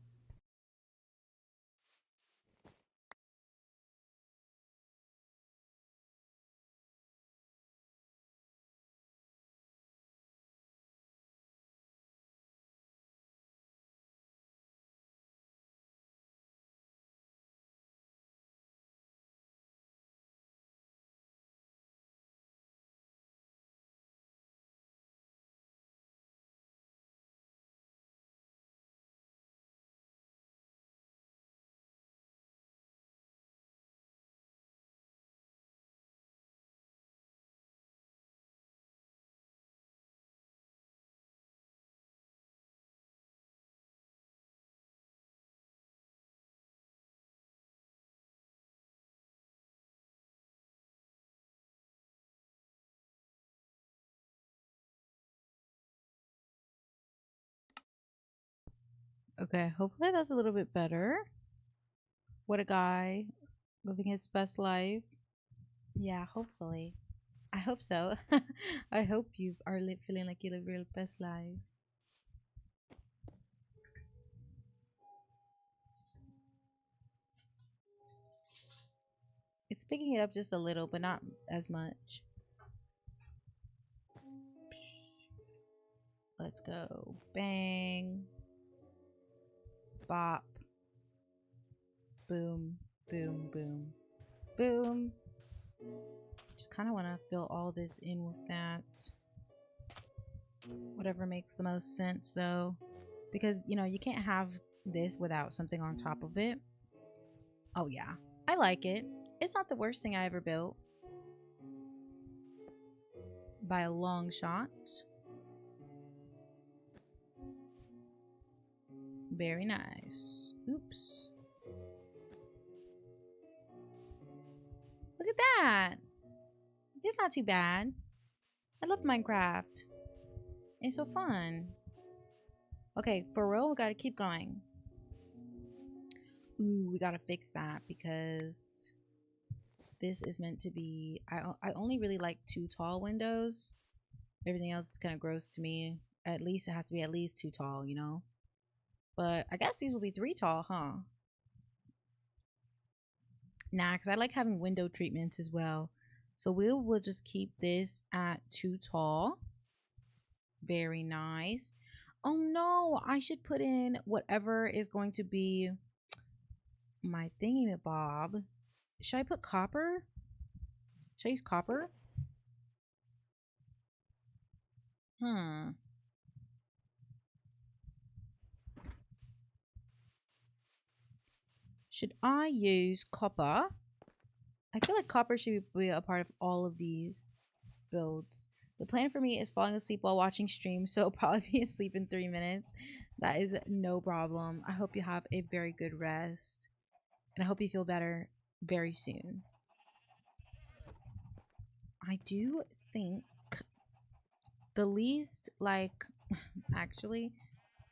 Okay, hopefully that's a little bit better. What a guy living his best life. Yeah, hopefully. I hope so. I hope you are feeling like you live your best life. It's picking it up just a little, but not as much. Let's go. Bang. Bop. Boom. Boom. Boom. Boom. Just kind of want to fill all this in with that. Whatever makes the most sense, though. Because, you know, you can't have this without something on top of it. Oh, yeah. I like it. It's not the worst thing I ever built. By a long shot. Very nice. Oops. Look at that. It's not too bad. I love Minecraft. It's so fun. Okay, for real, we gotta keep going. Ooh, we gotta fix that because this is meant to be... I only really like 2 tall windows. Everything else is kind of gross to me. At least it has to be at least 2 tall, you know? But I guess these will be 3 tall, huh? Nah, because I like having window treatments as well. So we'll just keep this at 2 tall. Very nice. Oh no, I should put in whatever is going to be my thingy-mabob. Should I put copper? Should I use copper? Should I use copper? I feel like copper should be a part of all of these builds. The plan for me is falling asleep while watching streams, so I'll probably be asleep in 3 minutes. That is no problem. I hope you have a very good rest. And I hope you feel better very soon. I do think the least, like, actually,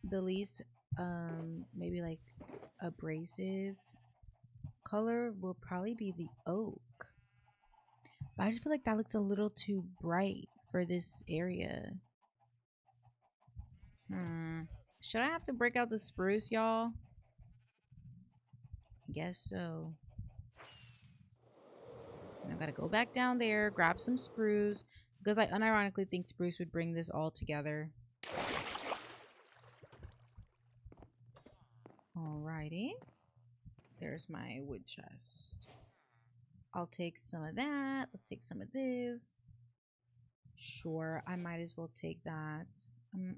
the least, maybe like abrasive color will probably be the oak. But I just feel like that looks a little too bright for this area. Should I have to break out the spruce, y'all? I guess so. And I've got to go back down there, grab some spruce, because I unironically think spruce would bring this all together. Alrighty. There's my wood chest. I'll take some of that. Let's take some of this. Sure, I might as well take that.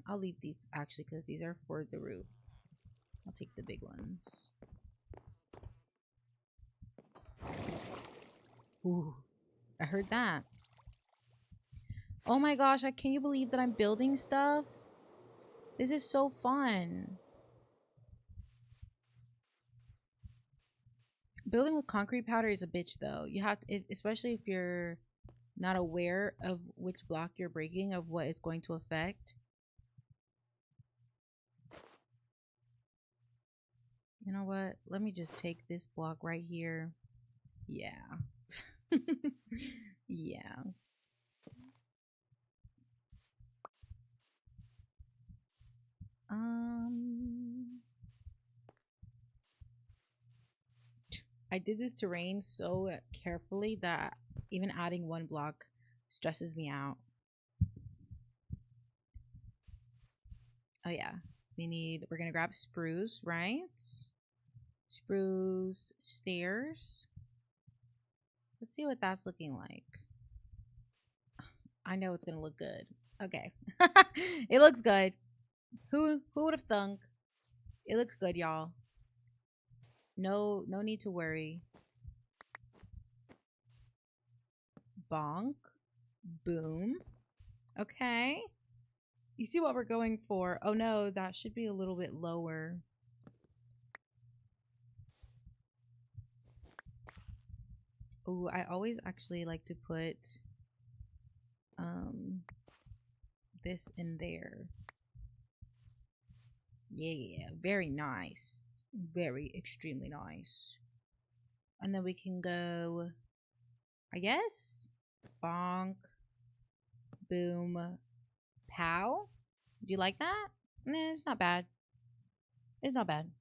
I'll leave these actually because these are for the roof. I'll take the big ones. Ooh, I heard that. Oh my gosh, can you believe that I'm building stuff? This is so fun. Building with concrete powder is a bitch though. You have to, especially if you're not aware of which block you're breaking, of what it's going to affect. You know what? Let me just take this block right here. Yeah. Yeah. I did this terrain so carefully that even adding 1 block stresses me out. Oh yeah. We're gonna grab spruce, right? Spruce stairs. Let's see what that's looking like. I know it's gonna look good. Okay. It looks good. Who would have thunk? It looks good, y'all. No need to worry. Bonk. Boom. Okay. You see what we're going for. Oh no, that should be a little bit lower. Oh, I always actually like to put this in there. Yeah, very nice. Very extremely nice. And then we can go, I guess, bonk, boom, pow. Do you like that? Nah, it's not bad. It's not bad.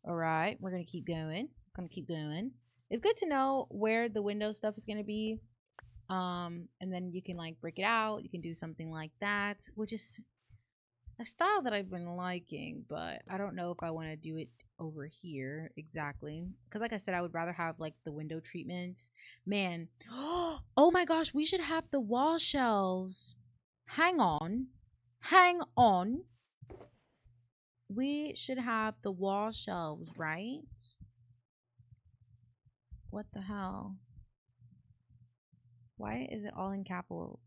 All right, we're gonna keep going. It's good to know where the window stuff is going to be. And then you can like break it out. You can do something like that, which is a style that I've been liking, but I don't know if I want to do it over here exactly. Because like I said, I would rather have like the window treatments. Man, oh my gosh, we should have the wall shelves. Hang on. Hang on. We should have the wall shelves, right? What the hell? Why is it all in capitals?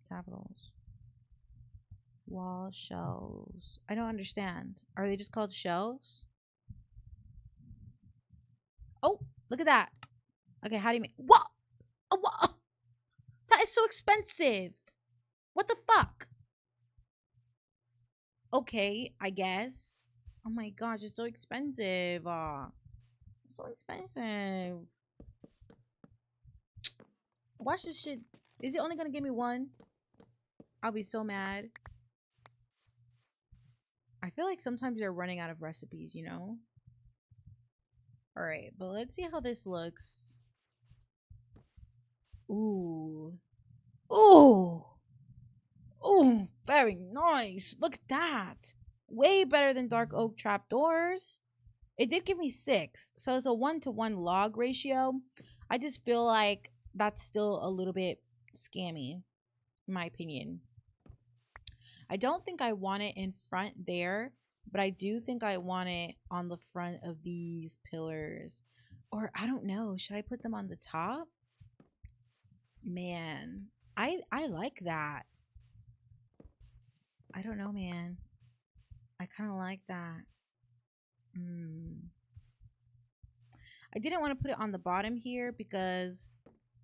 Wall shelves. I don't understand. Are they just called shelves? Oh, look at that. Okay, how do you make what? What? That is so expensive. What the fuck? Okay, I guess. Oh my gosh, it's so expensive. So expensive. Watch this shit. Is it only gonna give me one? I'll be so mad. I feel like sometimes they're running out of recipes, you know? Alright, but let's see how this looks. Ooh. Ooh. Ooh, very nice. Look at that. Way better than dark oak trapdoors. It did give me 6. So it's a 1-to-1 log ratio. I just feel like that's still a little bit scammy, in my opinion. I don't think I want it in front there, but I do think I want it on the front of these pillars. Or I don't know. Should I put them on the top? Man, I like that. I don't know, man. I kind of like that. I didn't want to put it on the bottom here because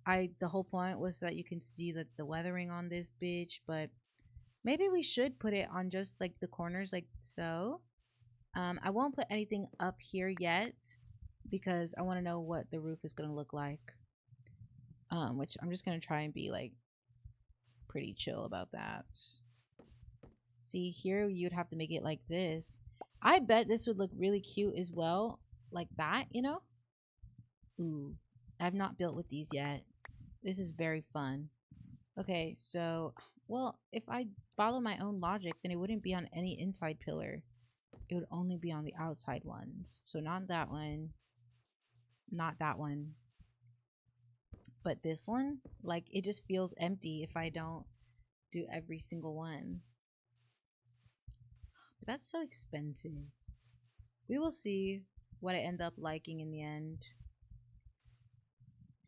the whole point was that you can see the weathering on this bitch, but maybe we should put it on just like the corners like so. I won't put anything up here yet because I want to know what the roof is going to look like. Which I'm just going to try and be like pretty chill about that. See, here you'd have to make it like this. I bet this would look really cute as well, like that, you know? Ooh, I've not built with these yet. This is very fun. Okay, so, well, if I follow my own logic, then it wouldn't be on any inside pillar. It would only be on the outside ones. So not that one, not that one, but this one. Like, it just feels empty if I don't do every single one. But that's so expensive. We will see what I end up liking in the end.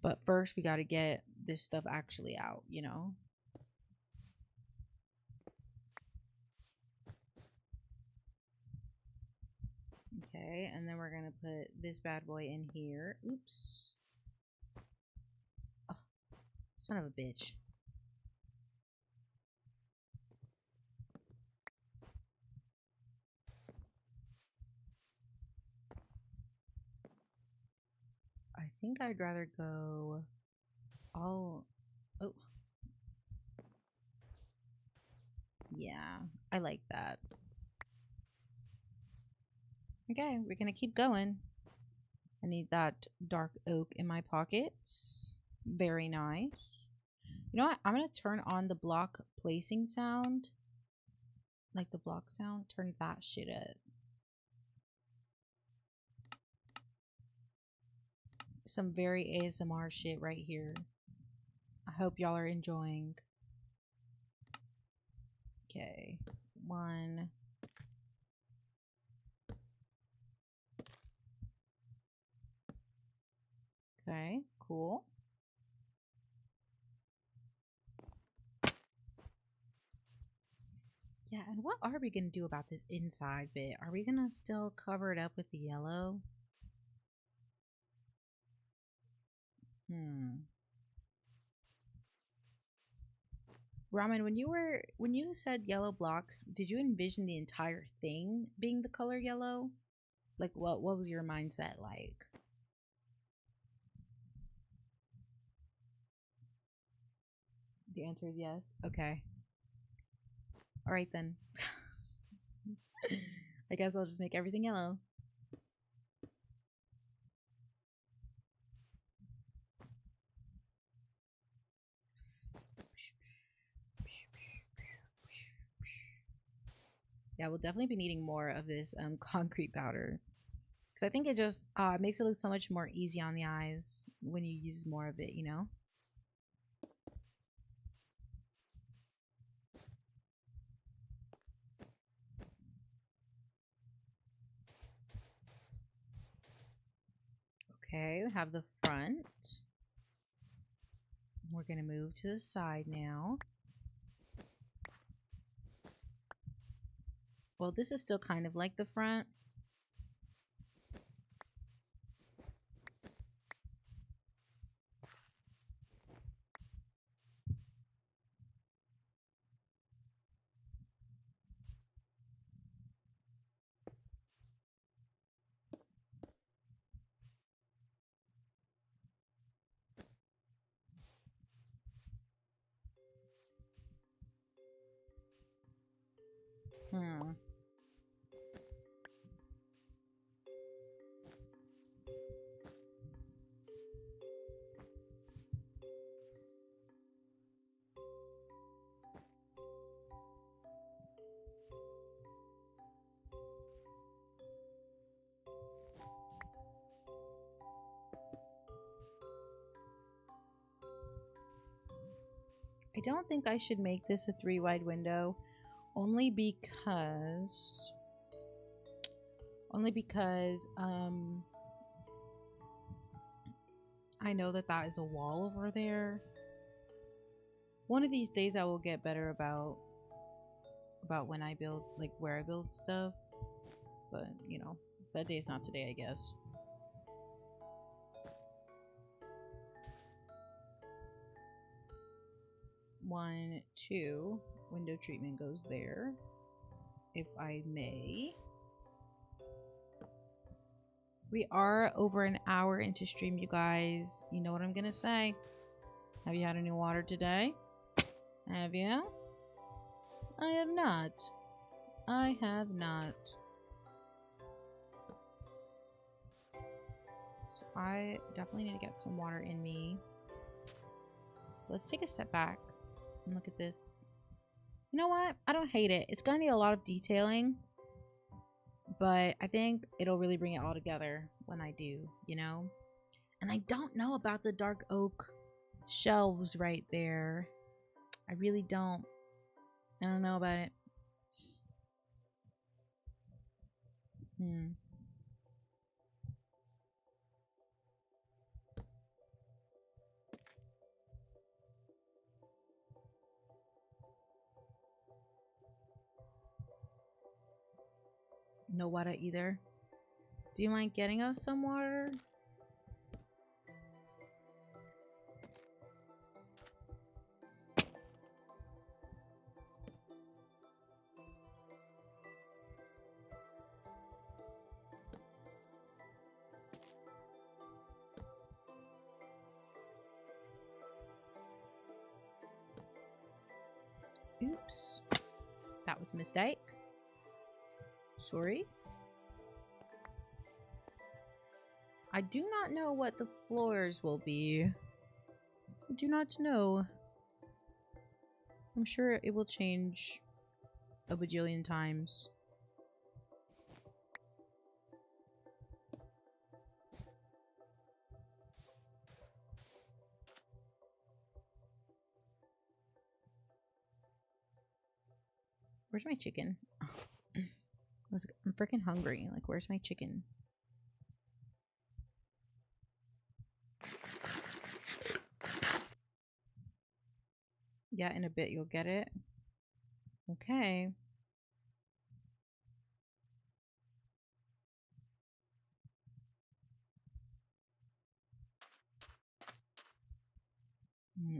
But first, we got to get this stuff actually out, you know? Okay, and then we're going to put this bad boy in here. Oops. Oh, son of a bitch. I think I'd rather go all... Oh. Yeah, I like that. Okay, we're going to keep going. I need that dark oak in my pockets. Very nice. You know what? I'm going to turn on the block placing sound. Like the block sound. Turn that shit up. Some very ASMR shit right here. I hope y'all are enjoying. Okay. 1. Okay, cool. Yeah, and what are we going to do about this inside bit? Are we going to still cover it up with the yellow? Ramen, when you said yellow blocks, did you envision the entire thing being the color yellow? Like what was your mindset like? The answer is yes. Okay. All right then. I guess I'll just make everything yellow. Yeah, we'll definitely be needing more of this concrete powder. Because I think it just makes it look so much more easy on the eyes when you use more of it, you know? Okay, we have the front. We're going to move to the side now. Well, this is still kind of like the front. Hmm. I don't think I should make this a 3 wide window only because I know that that is a wall over there. One of these days I will get better about when I build, like where I build stuff, but you know, that day's not today, I guess. One, two, window treatment goes there, if I may. We are over an hour into stream, you guys. You know what I'm gonna say? Have you had any water today? Have you? I have not. I have not. So I definitely need to get some water in me. Let's take a step back and look at this. You know what? I don't hate it. It's gonna need a lot of detailing, but I think it'll really bring it all together when I do, you know? And I don't know about the dark oak shelves right there. I really don't. I don't know about it. No water either. Do you mind getting us some water? Oops. That was a mistake. Sorry. I do not know what the floors will be. I do not know. I'm sure it will change a bajillion times. Where's my chicken? I'm freaking hungry. Like, where's my chicken? Yeah, in a bit you'll get it. Okay.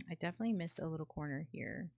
I definitely missed a little corner here.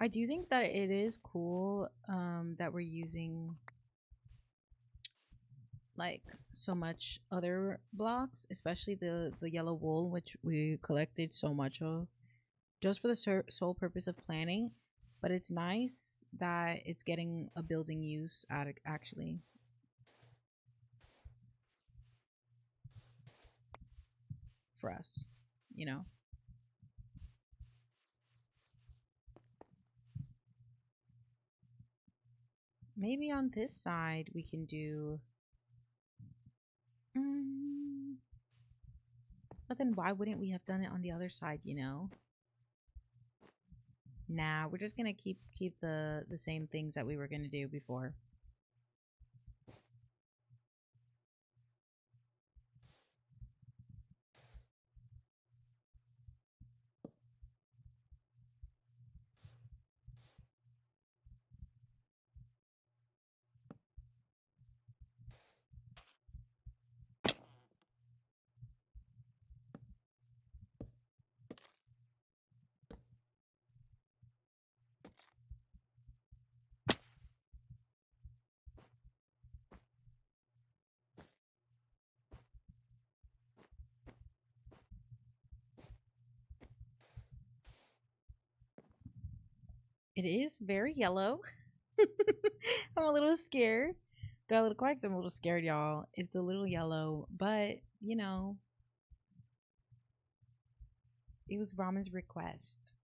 I do think that it is cool that we're using like so much other blocks, especially the yellow wool, which we collected so much of just for the sole purpose of planning. But it's nice that it's getting a building use out of actually for us, you know. Maybe on this side we can do. Mm, but then why wouldn't we have done it on the other side? You know. Nah, we're just gonna keep the same things that we were gonna do before. It is very yellow. I'm a little scared. Got a little quiet 'cause I'm a little scared, y'all. It's a little yellow, but you know, it was Ramen's request.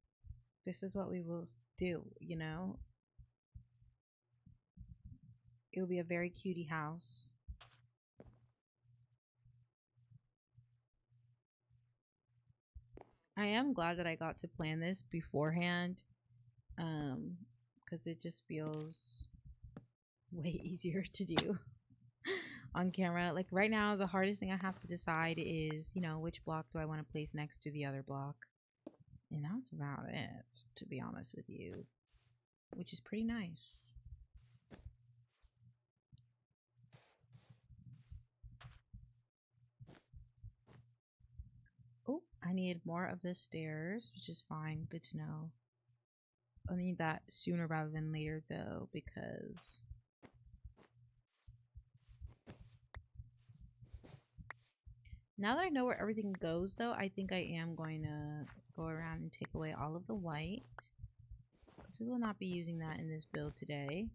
This is what we will do, you know? It will be a very cutie house. I am glad that I got to plan this beforehand. Because it just feels way easier to do on camera. Like right now, the hardest thing I have to decide is, you know, which block do I want to place next to the other block. And that's about it, to be honest with you, which is pretty nice. Oh, I needed more of the stairs, which is fine. Good to know. I'll need that sooner rather than later, though, because now that I know where everything goes, though, I think I am going to go around and take away all of the white, because we will not be using that in this build today.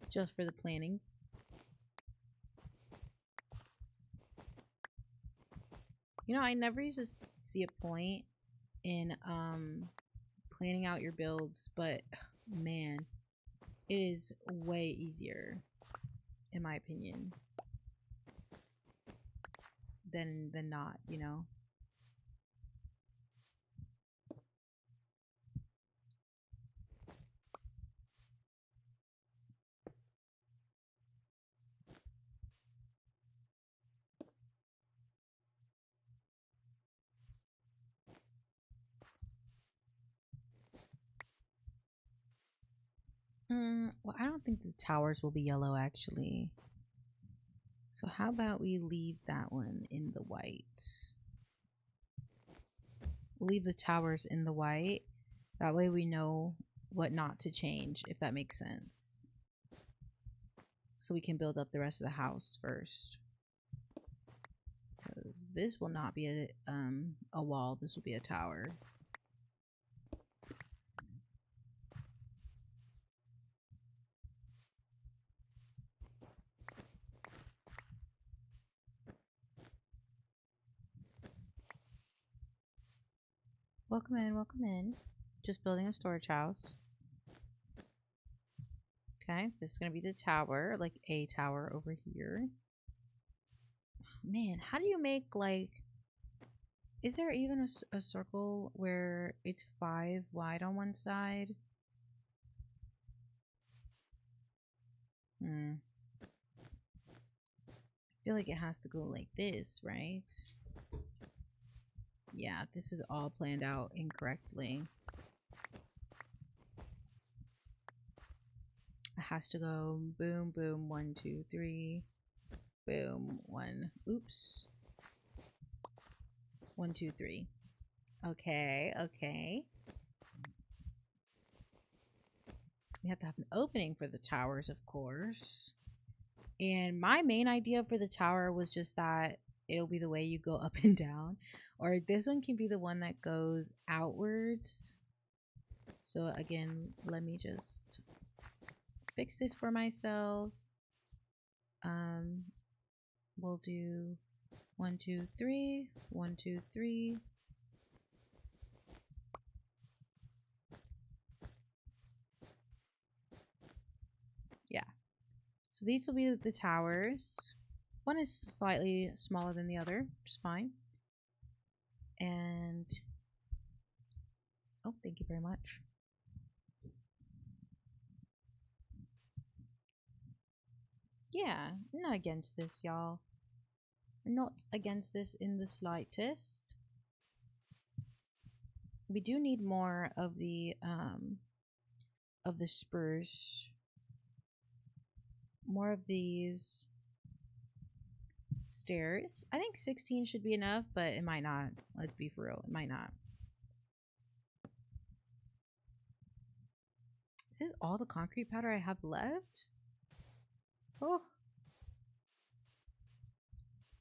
Just for the planning. You know, I never used to see a point in planning out your builds, but man, it is way easier, in my opinion, than not, you know. Well, I don't think the towers will be yellow actually. So how about we leave that one in the white? We'll leave the towers in the white. That way we know what not to change, if that makes sense. So we can build up the rest of the house first. Because this will not be a wall. This will be a tower. Welcome in, welcome in. Just building a storage house. Okay, this is going to be the tower, like a tower over here. Man, how do you make like... Is there even a circle where it's 5 wide on one side? I feel like it has to go like this, right? Yeah, this is all planned out incorrectly. It has to go boom, boom, 1, 2, 3. Boom, 1. Oops. 1, 2, 3. Okay, okay. We have to have an opening for the towers, of course. And my main idea for the tower was just that it'll be the way you go up and down. Or this one can be the one that goes outwards. So again, let me just fix this for myself. We'll do 1, 2, 3, 1, 2, 3. Yeah. So these will be the towers. One is slightly smaller than the other, which is fine. And oh, thank you very much. Yeah, we're not against this, y'all. We're not against this in the slightest. We do need more of the spurs. More of these stairs. I think 16 should be enough, but it might not. Let's be for real. It might not. Is this all the concrete powder I have left? Oh.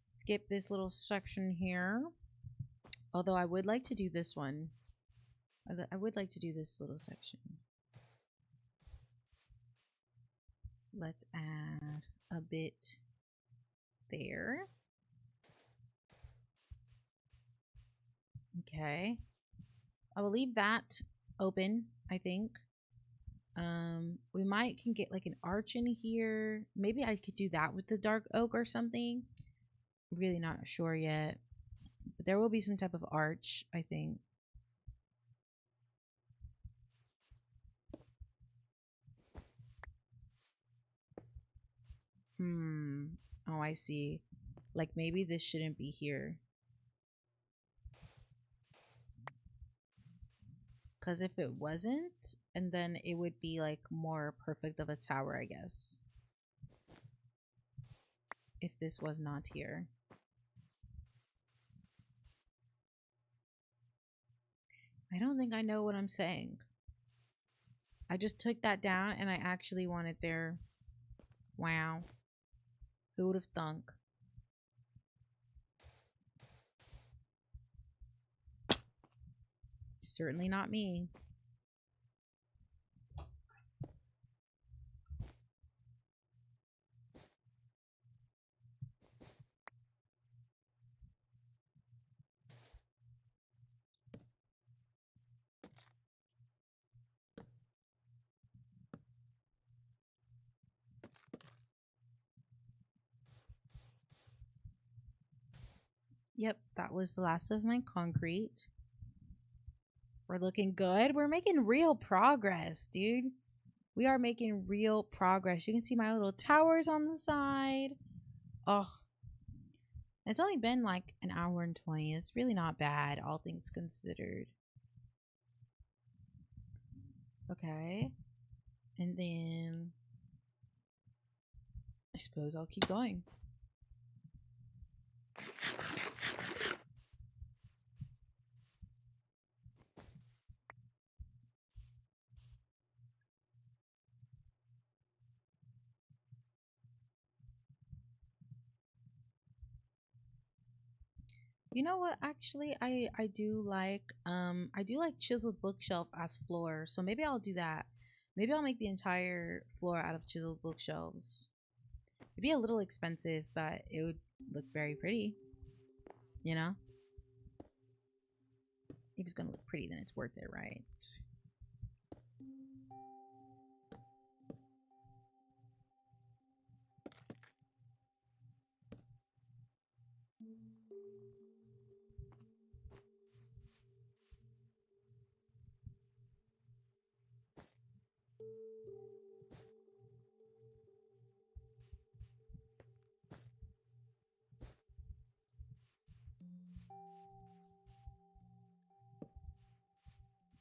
Skip this little section here. Although I would like to do this one. I would like to do this little section. Let's add a bit there. Okay. I will leave that open, I think. We can get like an arch in here. Maybe I could do that with the dark oak or something. Really not sure yet. But there will be some type of arch, I think. Oh, I see. Like maybe this shouldn't be here. Because if it wasn't, and then it would be like more perfect of a tower, I guess. If this was not here. I don't think I know what I'm saying. I just took that down and I actually want it there. Wow. Who would have thunk? Certainly not me. Yep, that was the last of my concrete. We're looking good. We're making real progress, dude. We are making real progress. You can see my little towers on the side. Oh, it's only been like an hour and 20. It's really not bad, all things considered. Okay. And then I suppose I'll keep going. You know what? Actually, I do like chiseled bookshelf as floor. So maybe I'll do that. Maybe I'll make the entire floor out of chiseled bookshelves. It'd be a little expensive, but it would look very pretty. You know? If it's gonna look pretty, then it's worth it, right?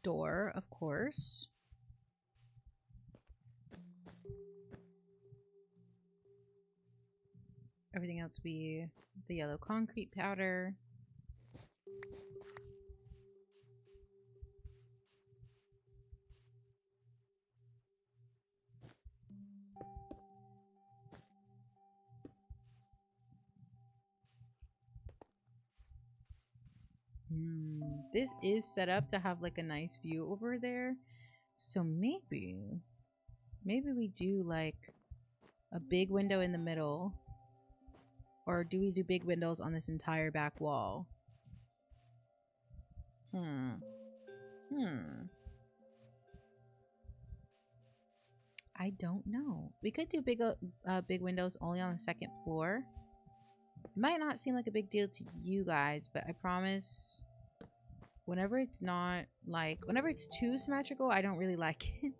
Door, of course. Everything else will be the yellow concrete powder. this is set up to have like a nice view over there. So maybe we do like a big window in the middle. Or do we do big windows on this entire back wall? Hmm. I don't know. We could do big windows only on the second floor. It might not seem like a big deal to you guys, but I promise whenever it's not like, whenever it's too symmetrical, I don't really like it.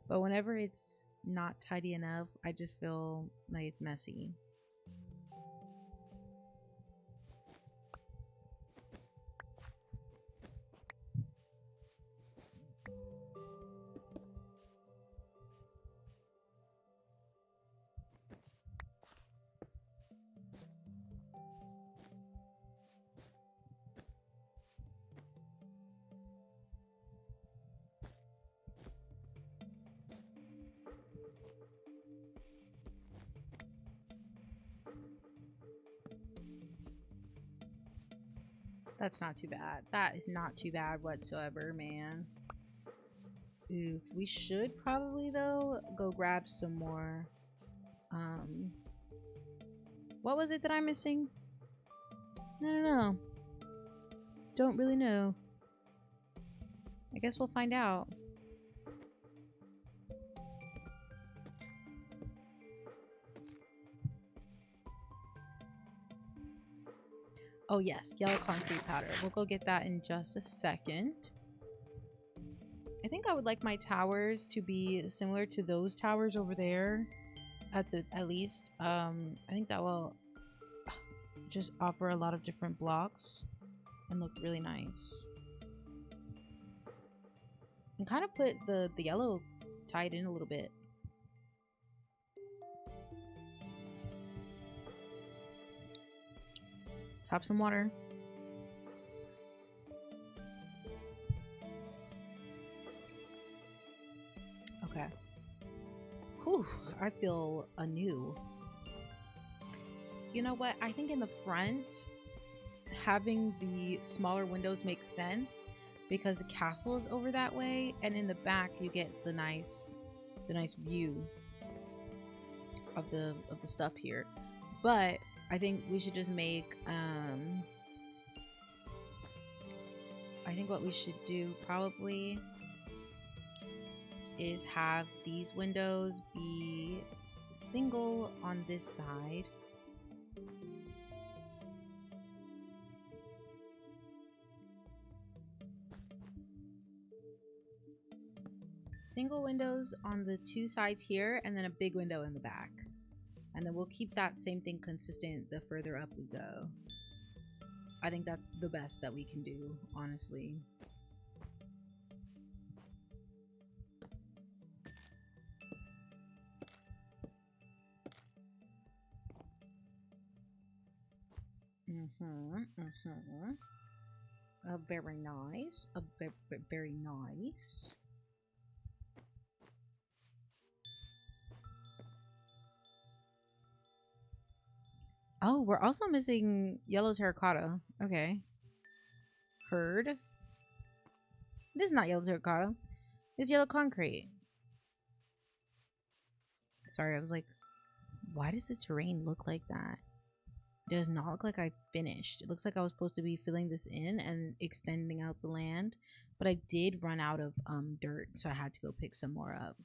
But whenever it's not tidy enough, I just feel like it's messy. That's not too bad. That is not too bad whatsoever, man. Oof. We should probably, though, go grab some more. What was it that I'm missing? No. Don't really know. I guess we'll find out. Oh yes, yellow concrete powder. We'll go get that in just a second. I think I would like my towers to be similar to those towers over there. At least. I think that will just offer a lot of different blocks and look really nice. And kind of put the yellow tied in a little bit. Let's have some water. Okay. Whew, I feel anew. You know what? I think in the front, having the smaller windows makes sense because the castle is over that way, and in the back you get the nice view of the stuff here. But I think we should just make I think what we should do probably is have these windows be single on this side. Single windows on the two sides here, and then a big window in the back. And then we'll keep that same thing consistent the further up we go. I think that's the best that we can do, honestly. Very nice. Very nice. Oh, we're also missing yellow terracotta. Okay. Heard. This is not yellow terracotta. It's yellow concrete. Sorry, I was like, why does the terrain look like that? It does not look like I finished. It looks like I was supposed to be filling this in and extending out the land, but I did run out of dirt, so I had to go pick some more up.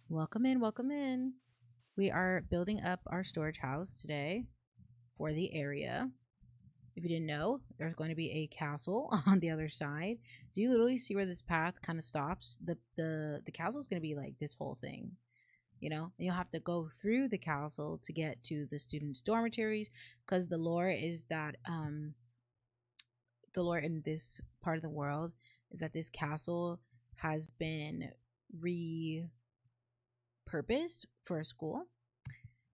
Welcome in, welcome in. We are building up our storage house today for the area. If you didn't know, there's going to be a castle on the other side. Do you literally see where this path kind of stops? The castle is going to be like this whole thing, you know? And you'll have to go through the castle to get to the students' dormitories, because the lore is that the lore in this part of the world is that this castle has been repurposed for a school.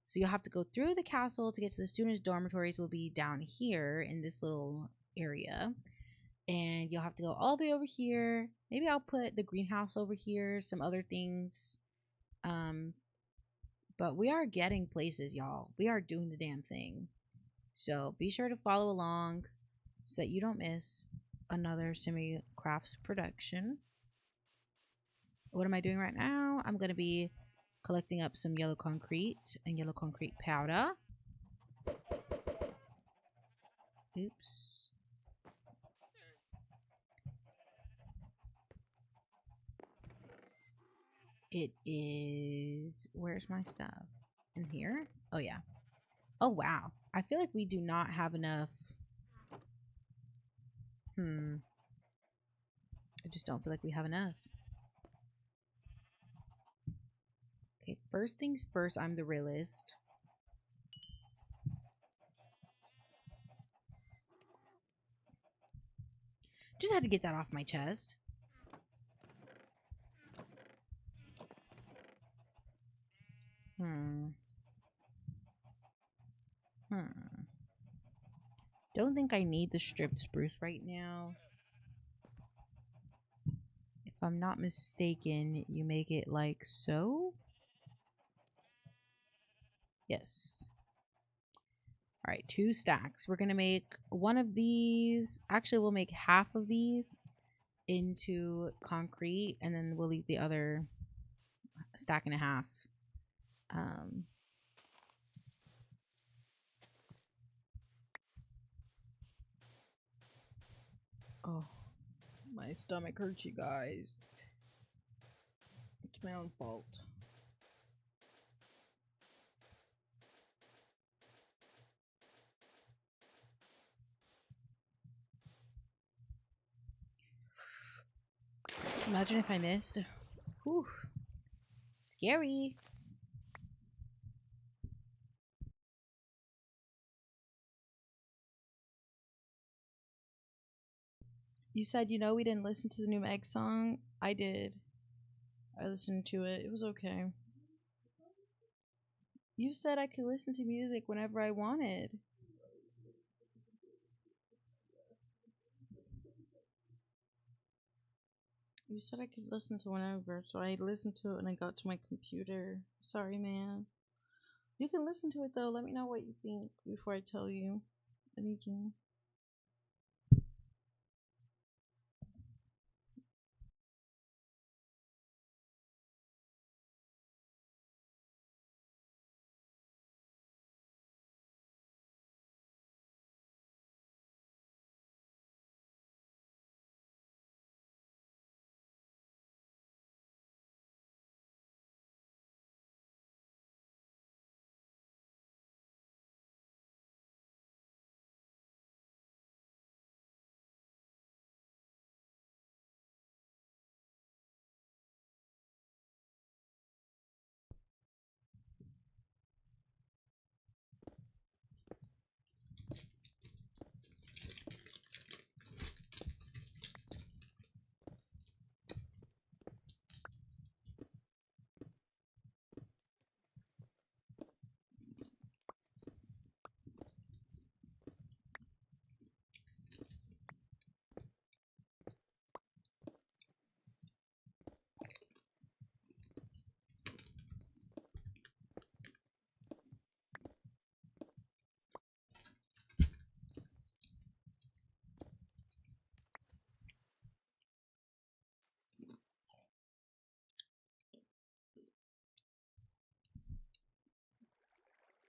So you'll have to go through the castle to get to the students' dormitories. Will be down here in this little area. And you'll have to go all the way over here. Maybe I'll put the greenhouse over here, some other things. But we are getting places, y'all. We are doing the damn thing. So be sure to follow along so that you don't miss another Simi Crafts production. What am I doing right now? I'm going to be collecting up some yellow concrete and yellow concrete powder. Oops. It is... Where's my stuff? In here? Oh, yeah. Oh, wow. I feel like we do not have enough. I just don't feel like we have enough. Okay, first things first, I'm the realist. Just had to get that off my chest. Don't think I need the stripped spruce right now. If I'm not mistaken, you make it like so? Yes. All right, 2 stacks. We're going to make one of these. Actually, we'll make half of these into concrete, and then we'll leave the other stack and a half. Oh, my stomach hurts, you guys. It's my own fault. Imagine if I missed. Whew. Scary. You said, we didn't listen to the new Meg song? I did. I listened to it. It was okay. You said I could listen to music whenever I wanted. You said I could listen to whenever, so I listened to it when I got to my computer. Sorry, man. You can listen to it, though. Let me know what you think before I tell you anything.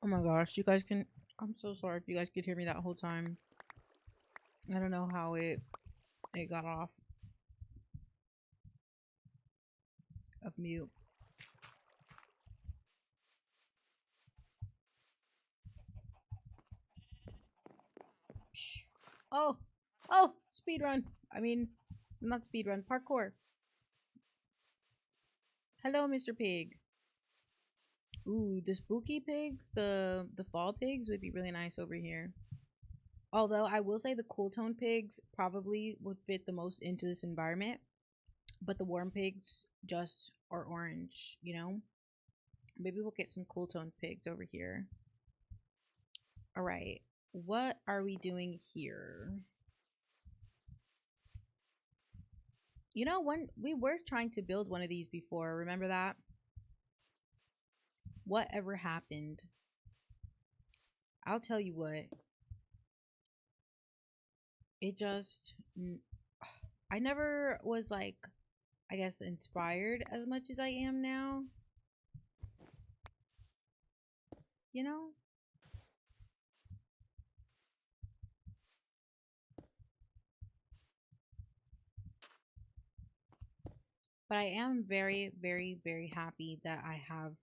Oh my gosh, you guys can... I'm so sorry if you guys could hear me that whole time. I don't know how it got off of mute. Oh! Oh! Speed run! I mean, not speed run, parkour. Hello, Mr. Pig. Ooh, the spooky pigs, the fall pigs would be really nice over here. Although I will say the cool tone pigs probably would fit the most into this environment. But the warm pigs just are orange, Maybe we'll get some cool tone pigs over here. All right. What are we doing here? When we were trying to build one of these before, remember that? Whatever happened? I'll tell you what. it just, I never was like, I guess, inspired as much as I am now, you know? But I am very, very, very happy that I have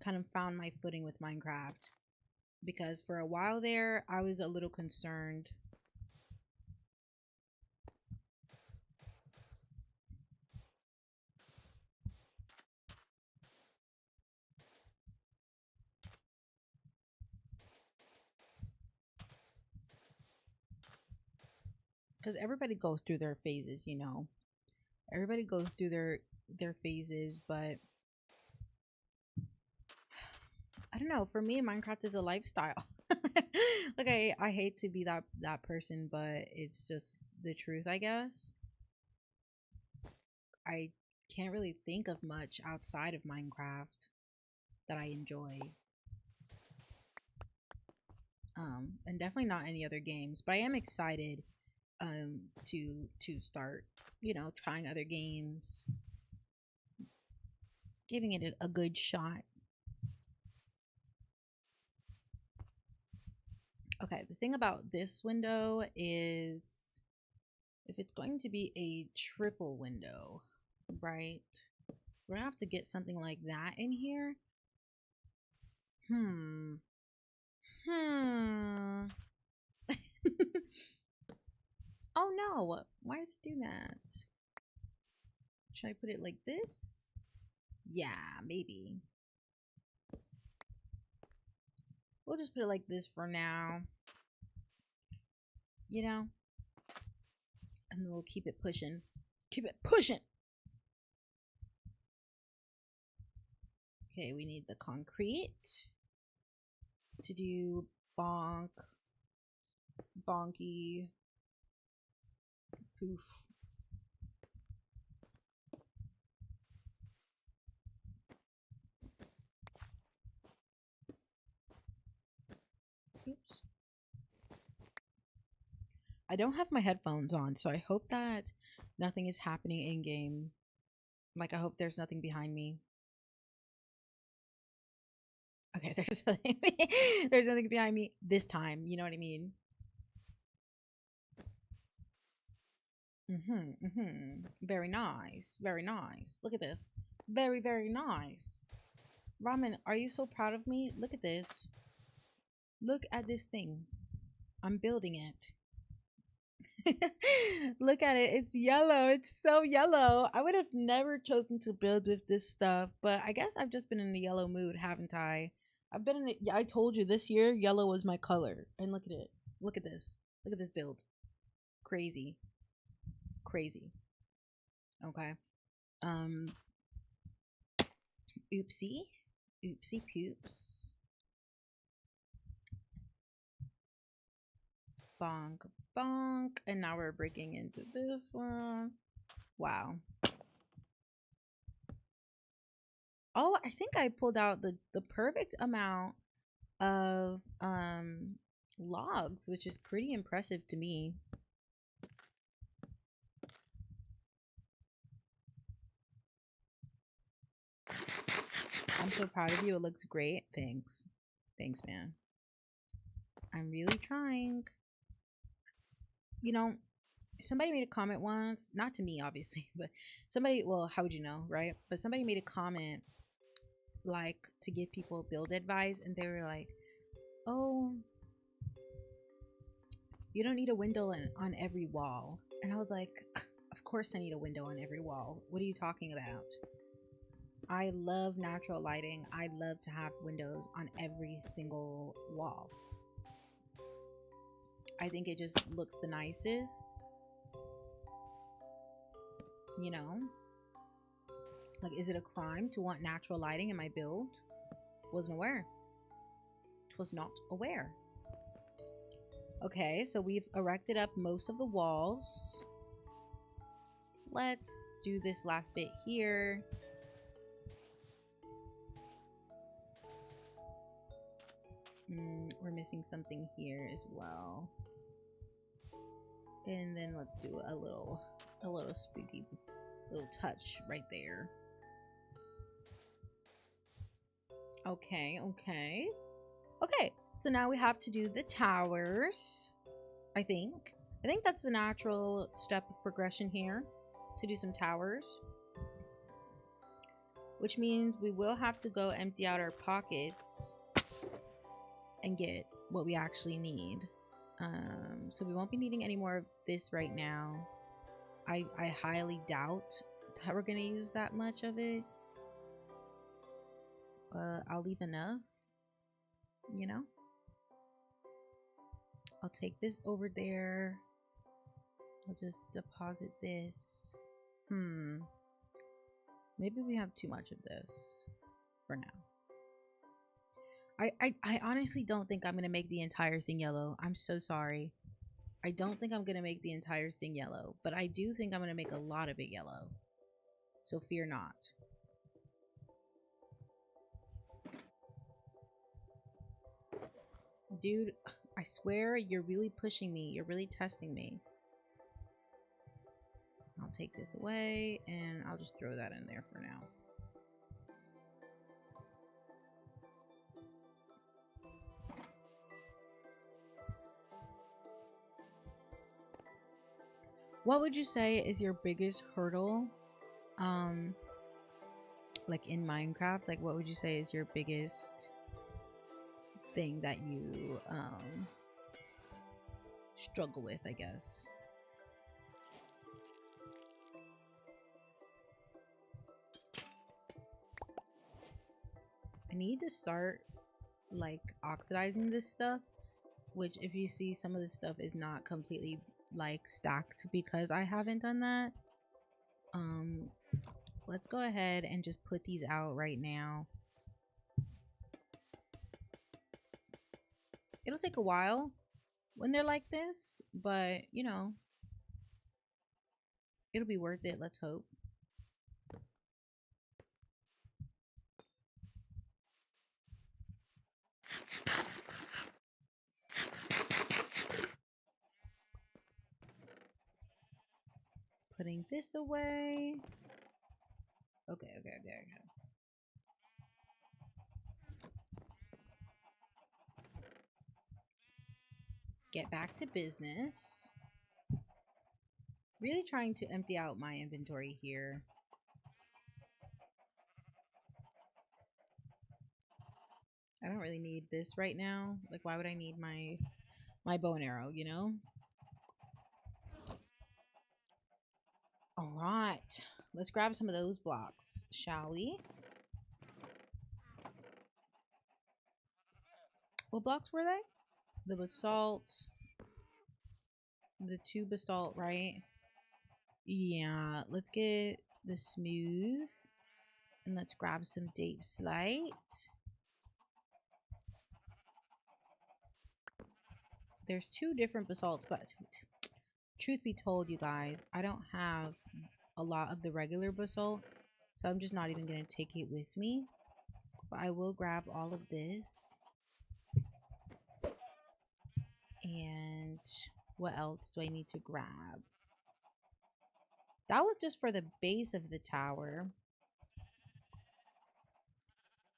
kind of found my footing with Minecraft, because for a while there, I was a little concerned. Because everybody goes through their phases, you know. Everybody goes through their phases, but I don't know. For me, Minecraft is a lifestyle. Like I hate to be that person, but it's just the truth, I guess. I can't really think of much outside of Minecraft that I enjoy. And definitely not any other games, but I am excited to start, you know, trying other games, giving it a good shot. Okay, the thing about this window is if it's going to be a triple window, right? We're gonna have to get something like that in here. Hmm. Hmm. Oh no, why does it do that? Should I put it like this? Yeah, maybe. We'll just put it like this for now. You know? And we'll keep it pushing. Keep it pushing! Okay, we need the concrete to do bonk, bonky, poof. Oops. I don't have my headphones on, so I hope that nothing is happening in game. Like, I hope there's nothing behind me. Okay, there's nothing, there's nothing behind me this time. You know what I mean? Very nice. Very nice. Look at this. Very, very nice. Ramen, are you so proud of me? Look at this. Look at this thing. I'm building it. Look at it. It's yellow. It's so yellow. I would have never chosen to build with this stuff, but I guess I've just been in a yellow mood, haven't I? I've been in it. Yeah, I told you this year yellow was my color. And look at it. Look at this. Look at this build. Crazy. Crazy. Okay. Um oopsie. Oopsie poops. Bonk bonk. And now we're breaking into this one. Wow. Oh, I think I pulled out the perfect amount of logs, which is pretty impressive to me. I'm so proud of you. It looks great. Thanks. Thanks, man. I'm really trying. You know, somebody made a comment once, not to me obviously, but somebody, well, how would you know, right? But somebody made a comment like to give people build advice, and they were like, "Oh, you don't need a window on every wall." And I was like, "Of course I need a window on every wall. What are you talking about?" I love natural lighting. I love to have windows on every single wall. I think it just looks the nicest. You know? Like, is it a crime to want natural lighting in my build? Wasn't aware. Was not aware. Okay, so we've erected up most of the walls. Let's do this last bit here. We're missing something here as well. And then let's do a little spooky little touch right there. Okay, okay. Okay, so now we have to do the towers, I think. I think that's the natural step of progression here, to do some towers. Which means we will have to go empty out our pockets and get what we actually need. So we won't be needing any more of this right now. I highly doubt that we're going to use that much of it. I'll leave enough, you know? I'll take this over there. I'll just deposit this. Maybe we have too much of this for now. I honestly don't think I'm going to make the entire thing yellow. I'm so sorry. I don't think I'm going to make the entire thing yellow. But I do think I'm going to make a lot of it yellow. So fear not. Dude, I swear you're really pushing me. You're really testing me. I'll take this away and I'll just throw that in there for now. What would you say is your biggest hurdle? Like in Minecraft, like what would you say is your biggest thing that you struggle with, I guess? I need to start like oxidizing this stuff, which if you see, some of this stuff is not completely like stacked because I haven't done that. Let's go ahead and just put these out right now. It'll take a while when they're like this, but you know, it'll be worth it, let's hope. Putting this away. Okay. Let's get back to business. Really trying to empty out my inventory here. I don't really need this right now. Like, why would I need my bow and arrow, you know? All right. Let's grab some of those blocks, shall we? What blocks were they? The basalt. The 2 basalt, right? Yeah, let's get the smooth. And let's grab some deep slate. There's 2 different basalts, but truth be told, you guys, I don't have a lot of the regular basalt, so I'm just not even going to take it with me. But I will grab all of this. And what else do I need to grab? That was just for the base of the tower.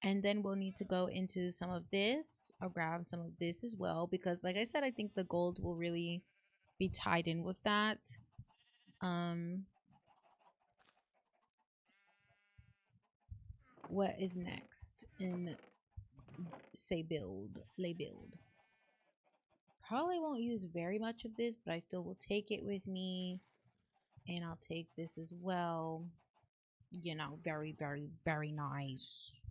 And then we'll need to go into some of this. I'll grab some of this as well, because like I said, I think the gold will really be tied in with that. What is next in say build, lay build? Probably won't use very much of this, but I still will take it with me. And I'll take this as well. You know, very, very, very nice.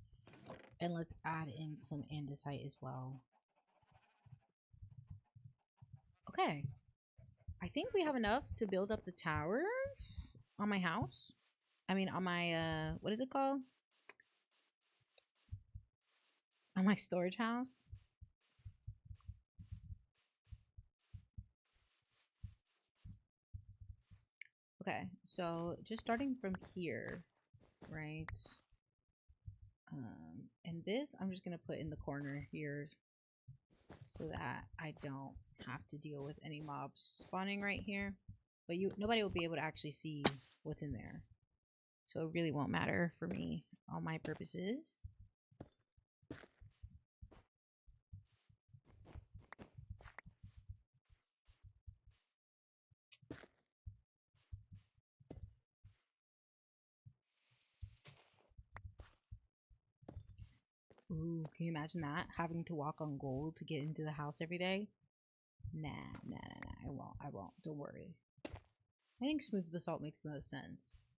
And let's add in some andesite as well. Okay. I think we have enough to build up the tower on my house. I mean, on my, what is it called? On my storage house. Okay, so just starting from here, right? And this I'm just gonna put in the corner here. so that I don't have to deal with any mobs spawning right here. But nobody will be able to actually see what's in there. So it really won't matter for me, all my purposes. Ooh, can you imagine that? Having to walk on gold to get into the house every day? Nah. I won't. Don't worry. I think smooth basalt makes the most sense.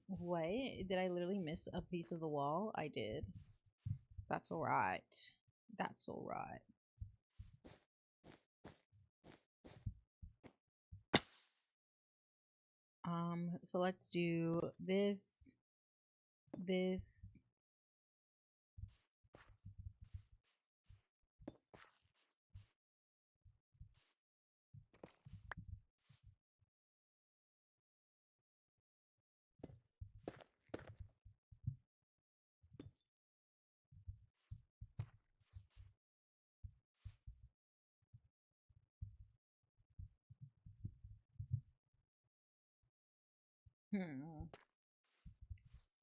What? Did I literally miss a piece of the wall? I did. That's alright. That's alright. So let's do this.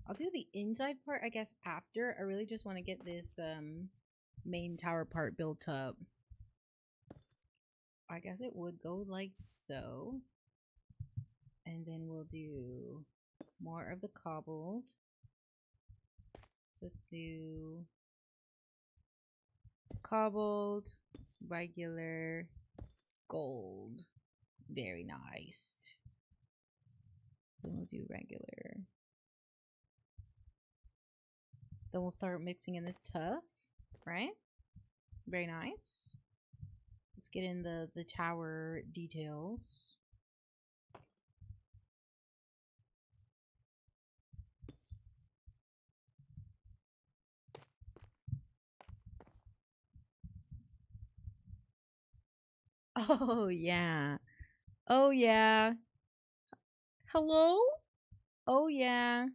I'll do the inside part, I guess, after. I really just want to get this main tower part built up. I guess it would go like so. And then we'll do more of the cobbled. So let's do cobbled, regular, gold. Very nice. Then we'll do regular. Then we'll start mixing in this tuff, right? Very nice. Let's get in the tower details. Oh, yeah. Oh, yeah. Hello? Oh, yeah.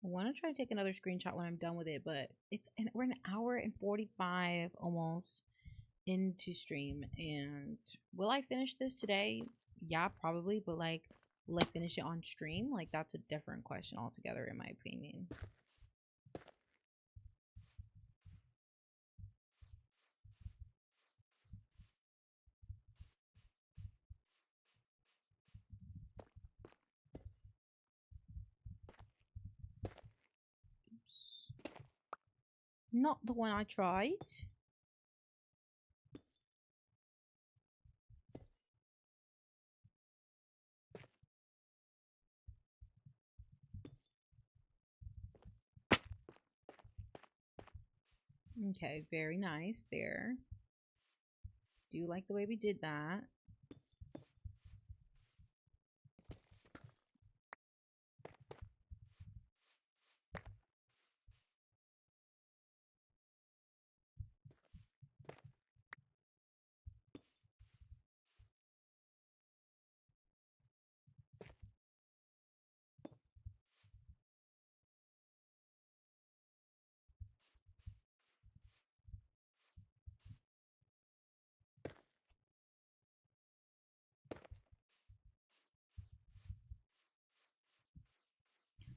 I want to try to take another screenshot when I'm done with it, but we're an hour and 45 almost into stream. And will I finish this today? Yeah, probably, but like, will I finish it on stream? Like, that's a different question altogether, in my opinion. Oops. Not the one I tried. Okay, very nice there. Do you like the way we did that?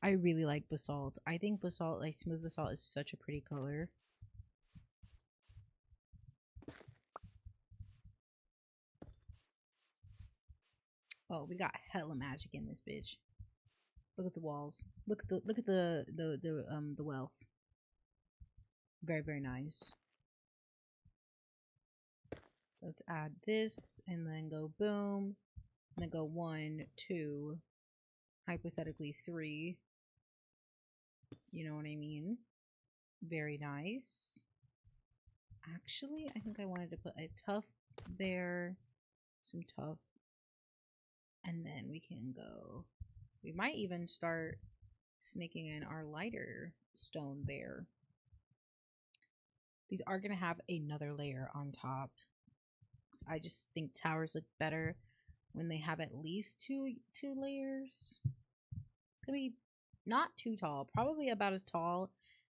I really like basalt. I think basalt, like smooth basalt, is such a pretty color. Oh, we got hella magic in this bitch. Look at the walls. Look at the wealth. Very, very nice. Let's add this and then go boom. And then go 1, 2, hypothetically 3. You know what I mean? Very nice. Actually, I think I wanted to put a tuff there, some tuff, and then we can go. We might even start Sneaking in our lighter stone there. These are going to have another layer on top. So I just think towers look better when they have at least two layers. It's going to be not too tall, probably about as tall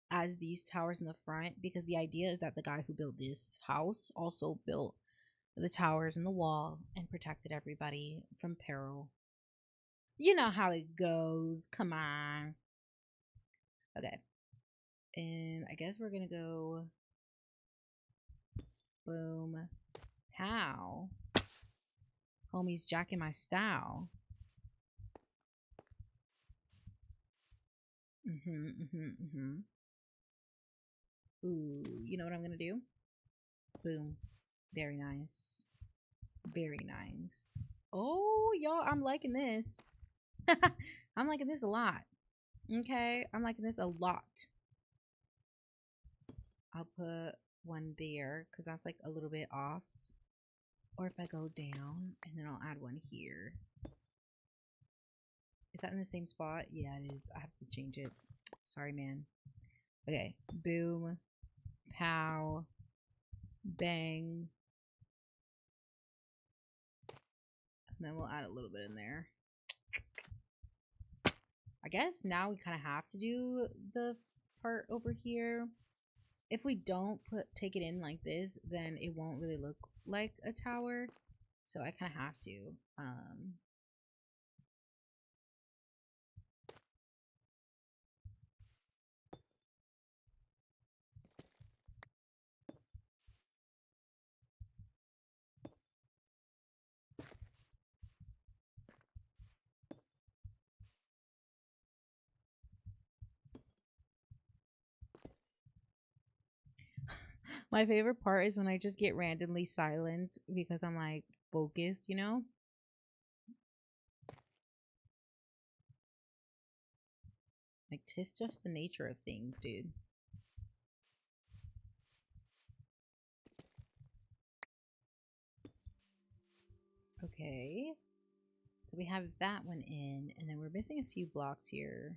as these towers in the front, because the idea is that the guy who built this house also built the towers in the wall and protected everybody from peril. You know how it goes. Come on. Okay. And I guess we're going to go boom. How? Homie's jacking my style. Ooh, you know what I'm gonna do? Boom. Very nice. Very nice. Oh, y'all, I'm liking this. I'm liking this a lot. Okay, I'm liking this a lot. I'll put one there because that's like a little bit off. Or if I go down and then I'll add one here. Is that in the same spot? Yeah, it is. I have to change it. Sorry, man. Okay. Boom. Pow. Bang. And then we'll add a little bit in there. I guess now we kind of have to do the part over here. If we don't take it in like this, then it won't really look like a tower. So I kind of have to. My favorite part is when I just get randomly silent because I'm like focused, you know? Like, 'tis just the nature of things, dude. Okay. So we have that one in, and then we're missing a few blocks here.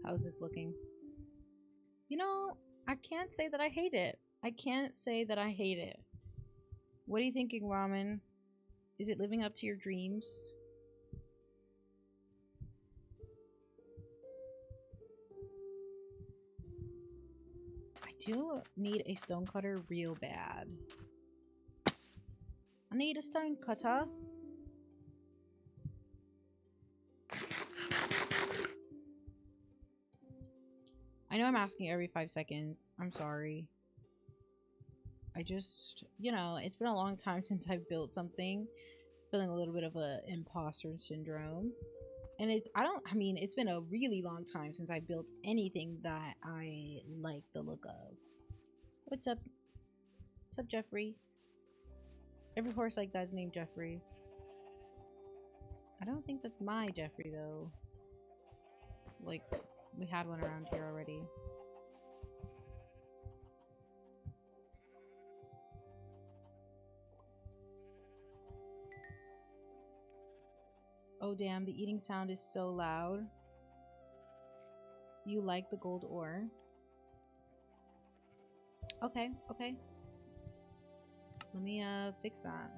How's this looking? You know, I can't say that I hate it. I can't say that I hate it. What are you thinking, Ramen? Is it living up to your dreams? I do need a stone cutter real bad. I need a stone cutter. I know I'm asking every 5 seconds. I'm sorry. I just, you know, it's been a long time since I've built something. Feeling a little bit of a imposter syndrome. And I mean, it's been a really long time since I built anything that I like the look of. What's up? What's up, Jeffrey? Every horse like that's named Jeffrey. I don't think that's my Jeffrey, though. Like, we had one around here already. Oh damn, the eating sound is so loud. You like the gold ore? Okay, okay. Let me fix that.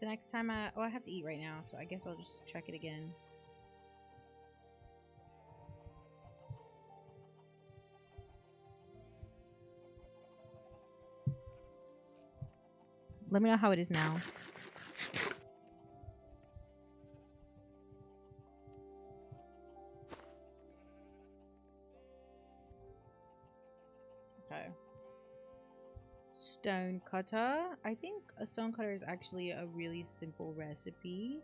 The next time I have to eat right now, so I guess I'll just check it again. Let me know how it is now. stone cutter. I think a stone cutter is actually a really simple recipe,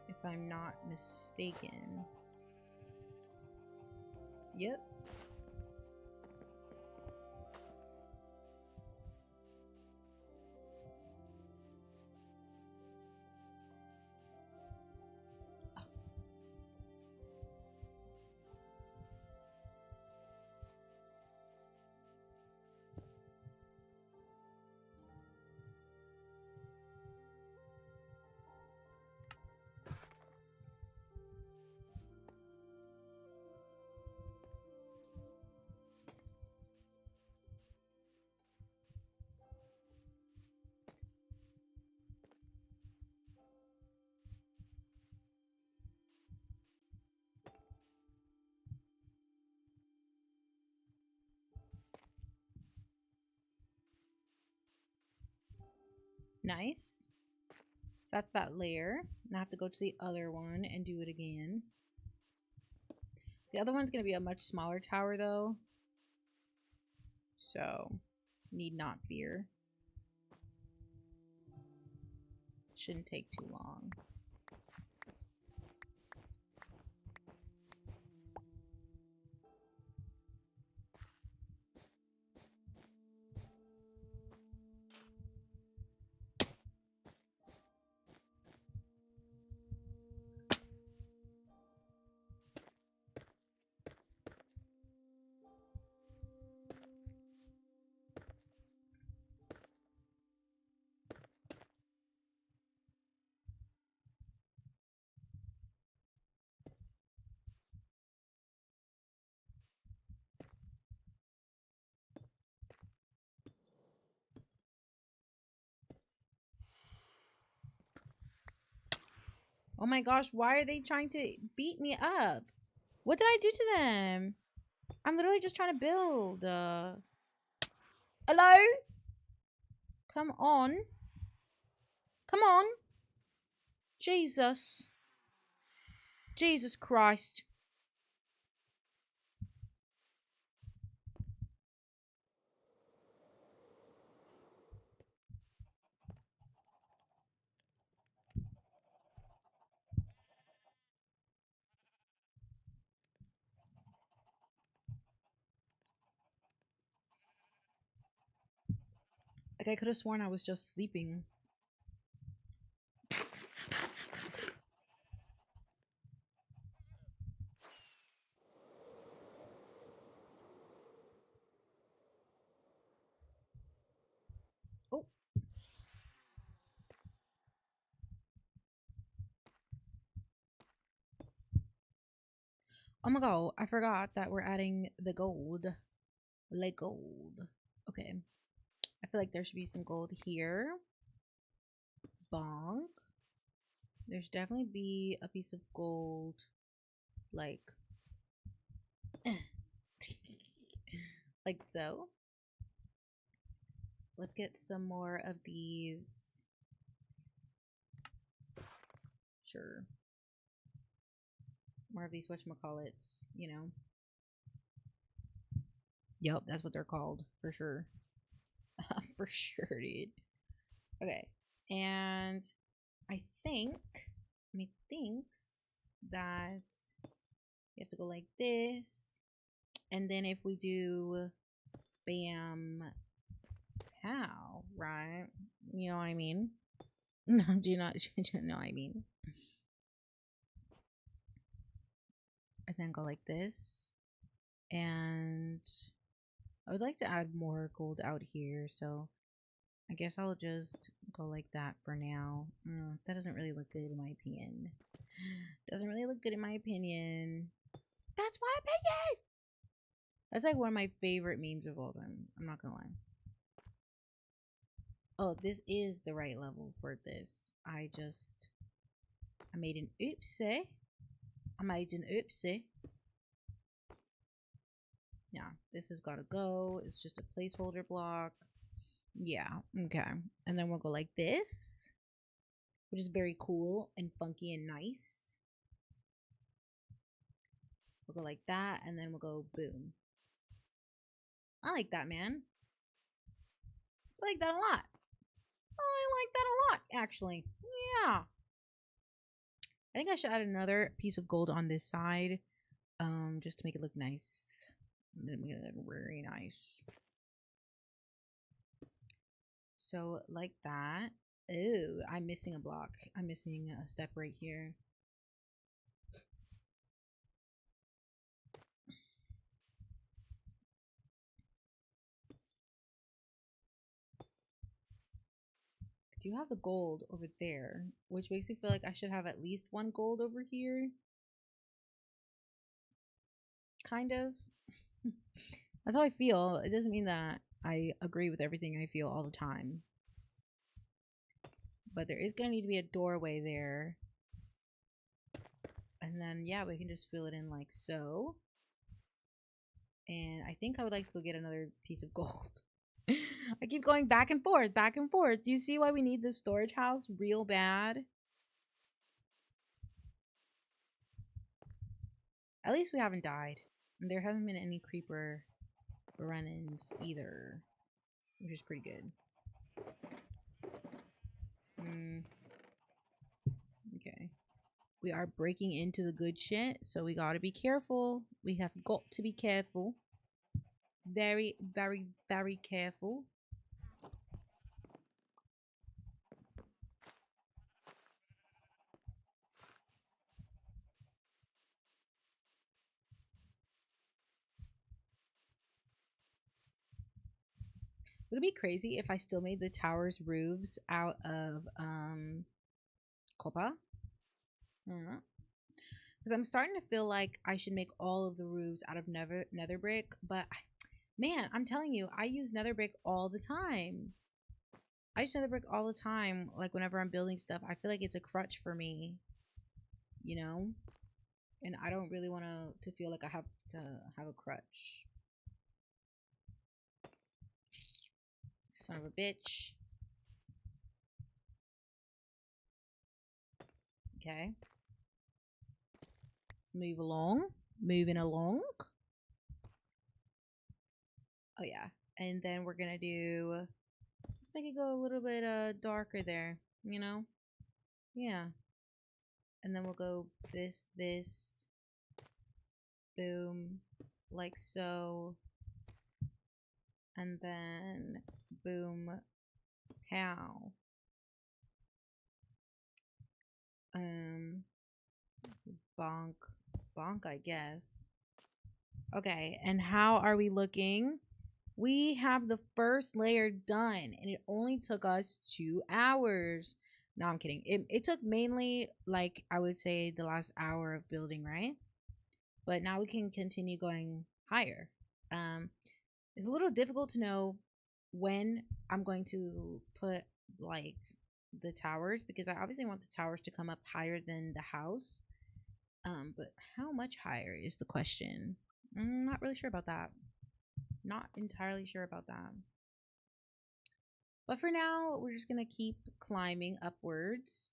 if I'm not mistaken. Yep. Nice. So that's that layer. And I have to go to the other one and do it again. The other one's going to be a much smaller tower though. So, need not fear. Shouldn't take too long. Oh my gosh, why are they trying to beat me up? What did I do to them? I'm literally just trying to build. Hello? Come on. Come on. Jesus. Jesus Christ. Like, I could have sworn I was just sleeping. Oh. Oh my god, I forgot that we're adding the gold. Like gold. Okay. I feel like there should be some gold here. Bonk. There should definitely be a piece of gold. Like. Like so. Let's get some more of these. Sure. More of these whatchamacallits, you know. Yep, that's what they're called, for sure. For sure, dude. Okay. And I think, methinks that you have to go like this. And then if we do bam how, right? You know what I mean? No, do you not know what I mean? And then go like this. And I would like to add more gold out here, so I guess I'll just go like that for now. That doesn't really look good in my opinion. Doesn't really look good in my opinion. That's my opinion! That's like one of my favorite memes of all time. I'm not gonna lie. Oh, this is the right level for this. I made an oopsie. I made an oopsie. Yeah, this has gotta go. It's just a placeholder block. Yeah, okay. And then we'll go like this, which is very cool and funky and nice. We'll go like that, and then we'll go boom. I like that, man. I like that a lot. I like that a lot, actually. Yeah. I think I should add another piece of gold on this side, just to make it look nice. Make it look very nice. So like that. Oh, I'm missing a block. I'm missing a step right here. I do have the gold over there, which makes me feel like I should have at least one gold over here. Kind of. That's how I feel. It doesn't mean that I agree with everything I feel all the time. But there is going to need to be a doorway there. And then, yeah, we can just fill it in like so. And I think I would like to go get another piece of gold. I keep going back and forth, back and forth. Do you see why we need this storage house real bad? At least we haven't died. And there haven't been any creeper run-ins either, which is pretty good. Okay. We are breaking into the good shit, so we gotta be careful. We have got to be careful. Very, very, very careful. Would it be crazy if I still made the tower's roofs out of copper? Because I'm starting to feel like I should make all of the roofs out of nether brick, but man, I'm telling you, I use nether brick all the time. I use nether brick all the time. Like whenever I'm building stuff, I feel like it's a crutch for me, you know? And I don't really want to feel like I have to have a crutch. Son of a bitch. Okay. Let's move along. Moving along. Oh yeah. And then we're gonna do, let's make it go a little bit darker there, you know? Yeah. And then we'll go this, boom, like so. And then boom, how? Bonk, bonk, I guess. Okay, and how are we looking? We have the first layer done, and it only took us 2 hours. No, I'm kidding. It took mainly, like, I would say the last hour of building, right? But now we can continue going higher. It's a little difficult to know when I'm going to put, like, the towers, because I obviously want the towers to come up higher than the house. But how much higher is the question? I'm not really sure about that. Not entirely sure about that. But for now, we're just going to keep climbing upwards.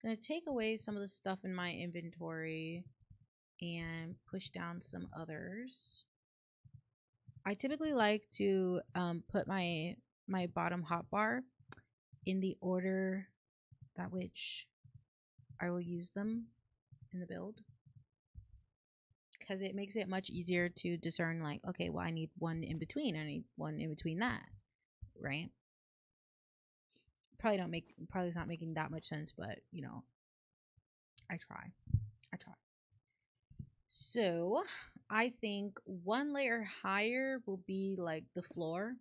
Going to take away some of the stuff in my inventory and push down some others. I typically like to put my bottom hotbar in the order that which I will use them in the build, because it makes it much easier to discern, like, okay, well, I need one in between, I need one in between that, right? Probably it's not making that much sense, but you know, I try. So I think one layer higher will be like the floor.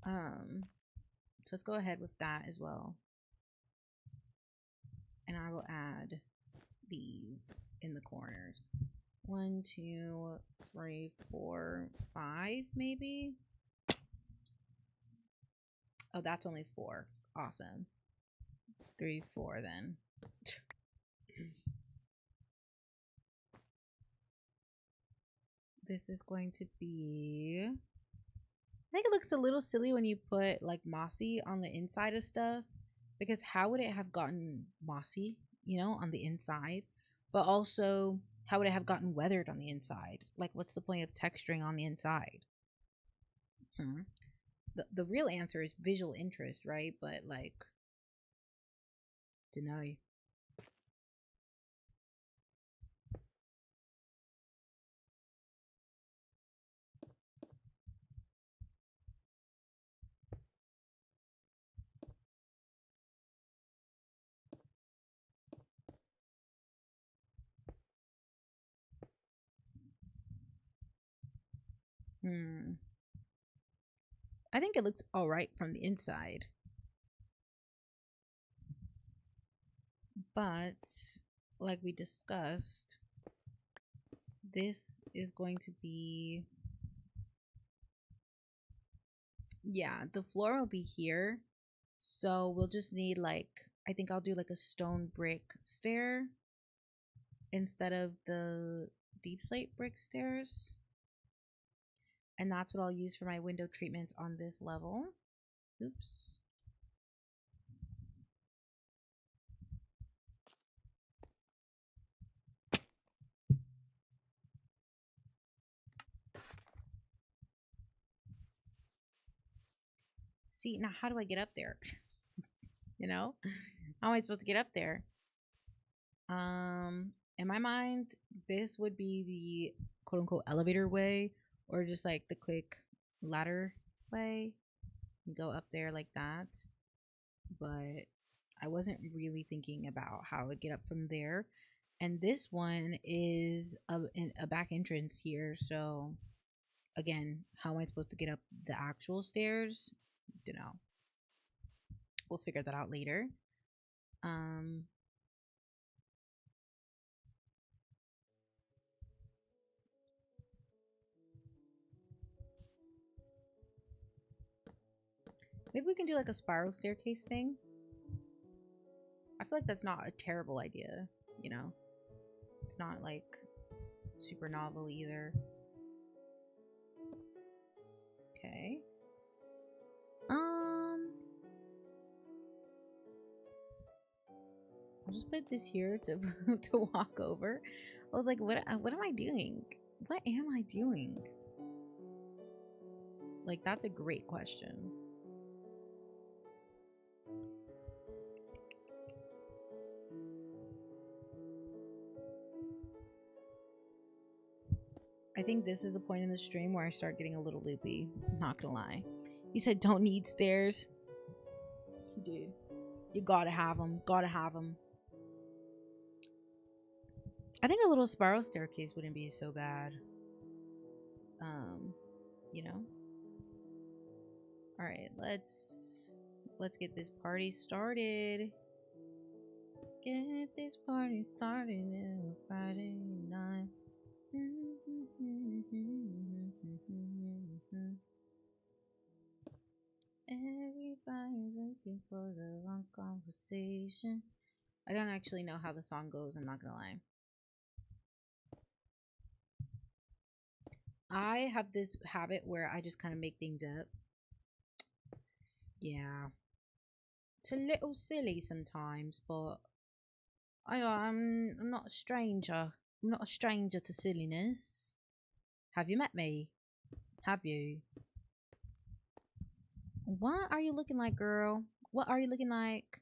So let's go ahead with that as well. And I will add these in the corners. 1, 2, 3, 4, 5, maybe. Oh, that's only 4. Awesome. 3, 4 then. This is going to be, I think it looks a little silly when you put like mossy on the inside of stuff, because how would it have gotten mossy, you know, on the inside? But also, how would it have gotten weathered on the inside? Like, what's the point of texturing on the inside? The real answer is visual interest, right? But like, deny. Hmm. I think it looks all right from the inside, but like we discussed, this is going to be, yeah, the floor will be here. So we'll just need like, I think I'll do like a stone brick stair instead of the deep slate brick stairs. And that's what I'll use for my window treatments on this level. Oops. See, now how do I get up there? You know? How am I supposed to get up there? In my mind, this would be the quote unquote elevator way, or just like the quick ladder way. You go up there like that. But I wasn't really thinking about how I would get up from there. And this one is a back entrance here. So again, how am I supposed to get up the actual stairs? Don't know. We'll figure that out later. Um, Maybe we can do like a spiral staircase thing. I feel like that's not a terrible idea, you know? It's not like super novel either. Okay. I'll just put this here to to walk over. I was like, what am I doing? What am I doing? Like, that's a great question. I think this is the point in the stream where I start getting a little loopy. I'm not gonna lie. You said don't need stairs. Dude, you gotta have them. Gotta have them. I think a little spiral staircase wouldn't be so bad. You know? Alright, let's get this party started. Get this party started on Friday night. Everybody's looking for the wrong conversation. I don't actually know how the song goes, I'm not gonna lie. I have this habit where I just kind of make things up. Yeah. It's a little silly sometimes, but I'm not a stranger. I'm not a stranger to silliness. Have you met me? Have you? What are you looking like, girl? What are you looking like?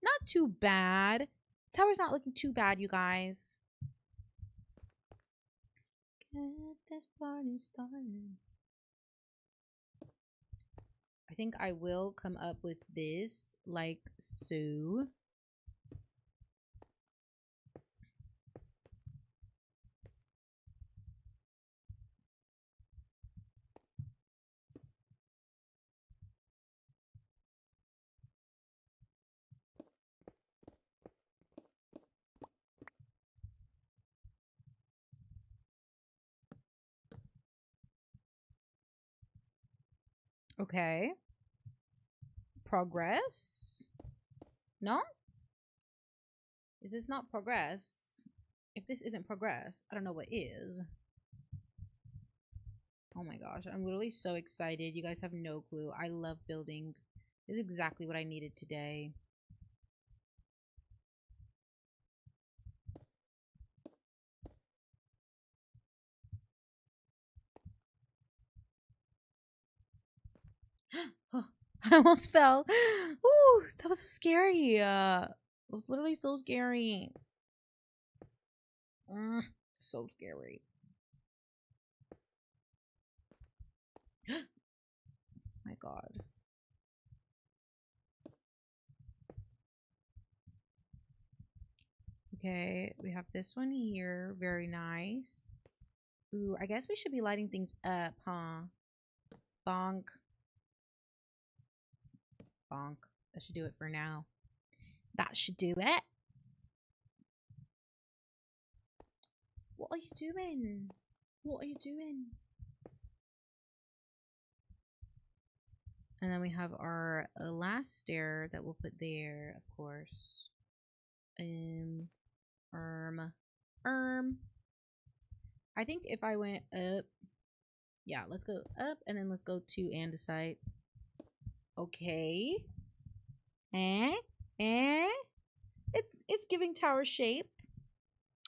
Not too bad. Tower's not looking too bad, you guys. Get this party started. I think I will come up with this like so. Okay. Progress? No? Is this not progress? If this isn't progress, I don't know what is. Oh my gosh, I'm literally so excited. You guys have no clue. I love building. This is exactly what I needed today. I almost fell. Ooh, that was so scary. It was literally so scary. So scary. My God. Okay, we have this one here. Very nice. Ooh, I guess we should be lighting things up, huh? Bonk. Bonk. That should do it for now. That should do it. What are you doing? What are you doing? And then we have our last stair that we'll put there, of course. Erm. I think if I went up, yeah, let's go up and then let's go to andesite. Okay. Eh? Eh? It's giving tower shape.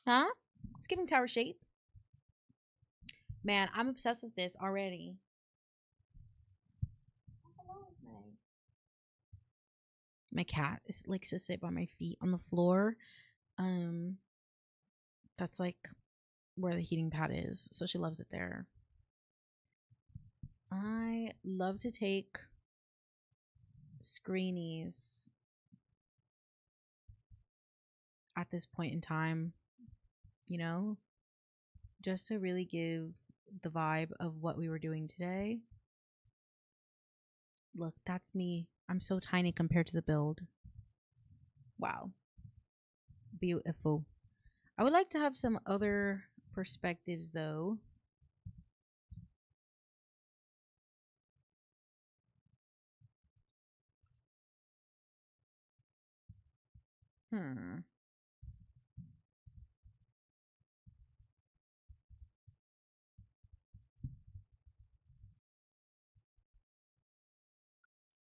Huh? It's giving tower shape. Man, I'm obsessed with this already. My cat is likes to sit by my feet on the floor. That's like where the heating pad is, so she loves it there. I love to take screenies at this point in time, you know, just to really give the vibe of what we were doing today. Look, that's me. I'm so tiny compared to the build. Wow. Beautiful. I would like to have some other perspectives though.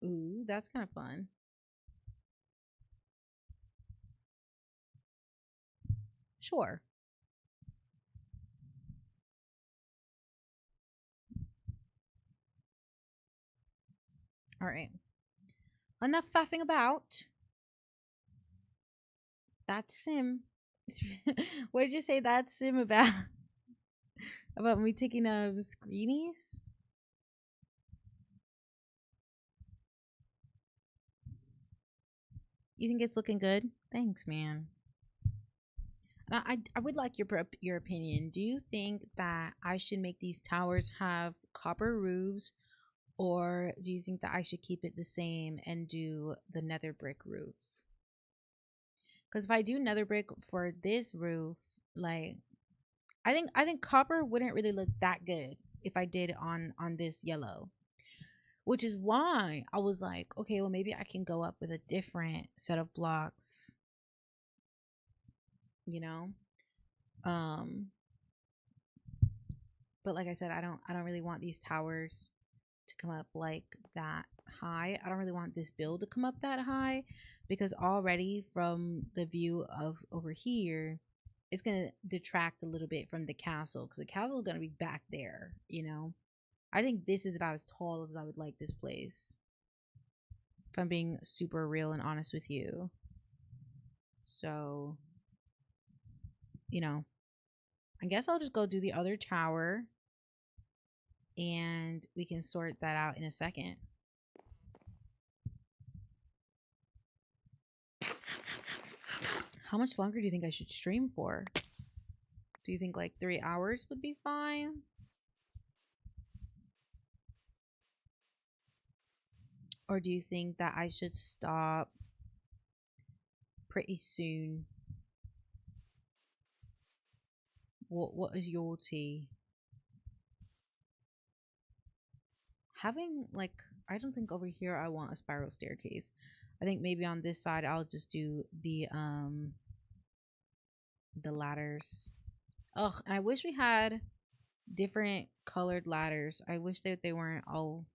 Ooh, that's kind of fun. Sure. All right. Enough faffing about. That's Sim. What did you say that's Sim about? About me taking screenies? You think it's looking good? Thanks, man. I would like your opinion. Do you think that I should make these towers have copper roofs, or do you think that I should keep it the same and do the nether brick roof? Because if I do nether brick for this roof, like I think copper wouldn't really look that good if I did on this yellow. Which is why I was like, okay, well maybe I can go up with a different set of blocks, you know? Um but like I said, I don't really want these towers to come up like that high. I don't really want this build to come up that high because already from the view of over here, it's going to detract a little bit from the castle because the castle is going to be back there, you know. I think this is about as tall as I would like this place, if I'm being super real and honest with you. So, you know, I guess I'll just go do the other tower and we can sort that out in a second. How much longer do you think I should stream for? Do you think like 3 hours would be fine? Or do you think that I should stop pretty soon? What is your tea? Having like, I don't think over here I want a spiral staircase. I think maybe on this side I'll just do the ladders. Ugh, and I wish we had different colored ladders. I wish that they weren't all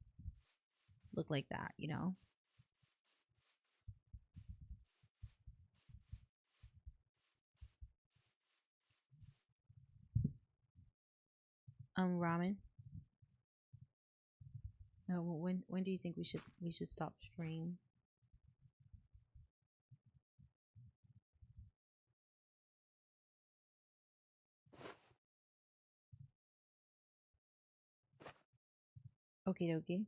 look like that, you know? Ramen. Well, when do you think we should stop stream? Okie dokie.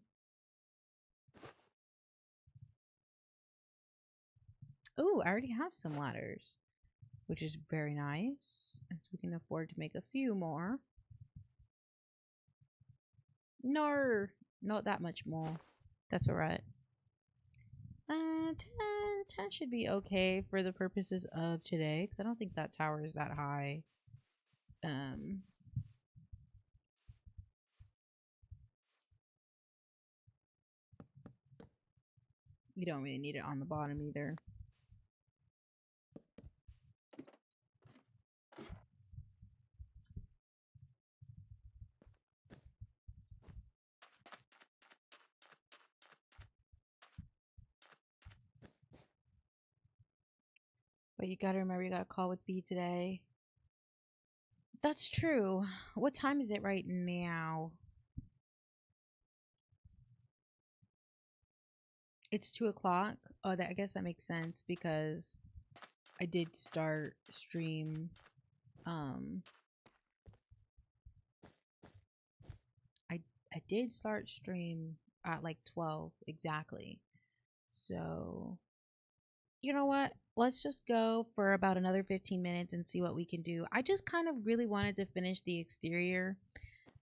Oh, I already have some ladders, which is very nice. And so we can afford to make a few more. No, not that much more. That's alright. 10, 10 should be okay for the purposes of today, because I don't think that tower is that high. You don't really need it on the bottom either. But you gotta remember, you got a call with B today. That's true. What time is it right now? It's 2 o'clock. Oh, I guess that makes sense because I did start stream. I did start stream at like 12 exactly. So, you know what? Let's just go for about another 15 minutes and see what we can do. I just kind of really wanted to finish the exterior.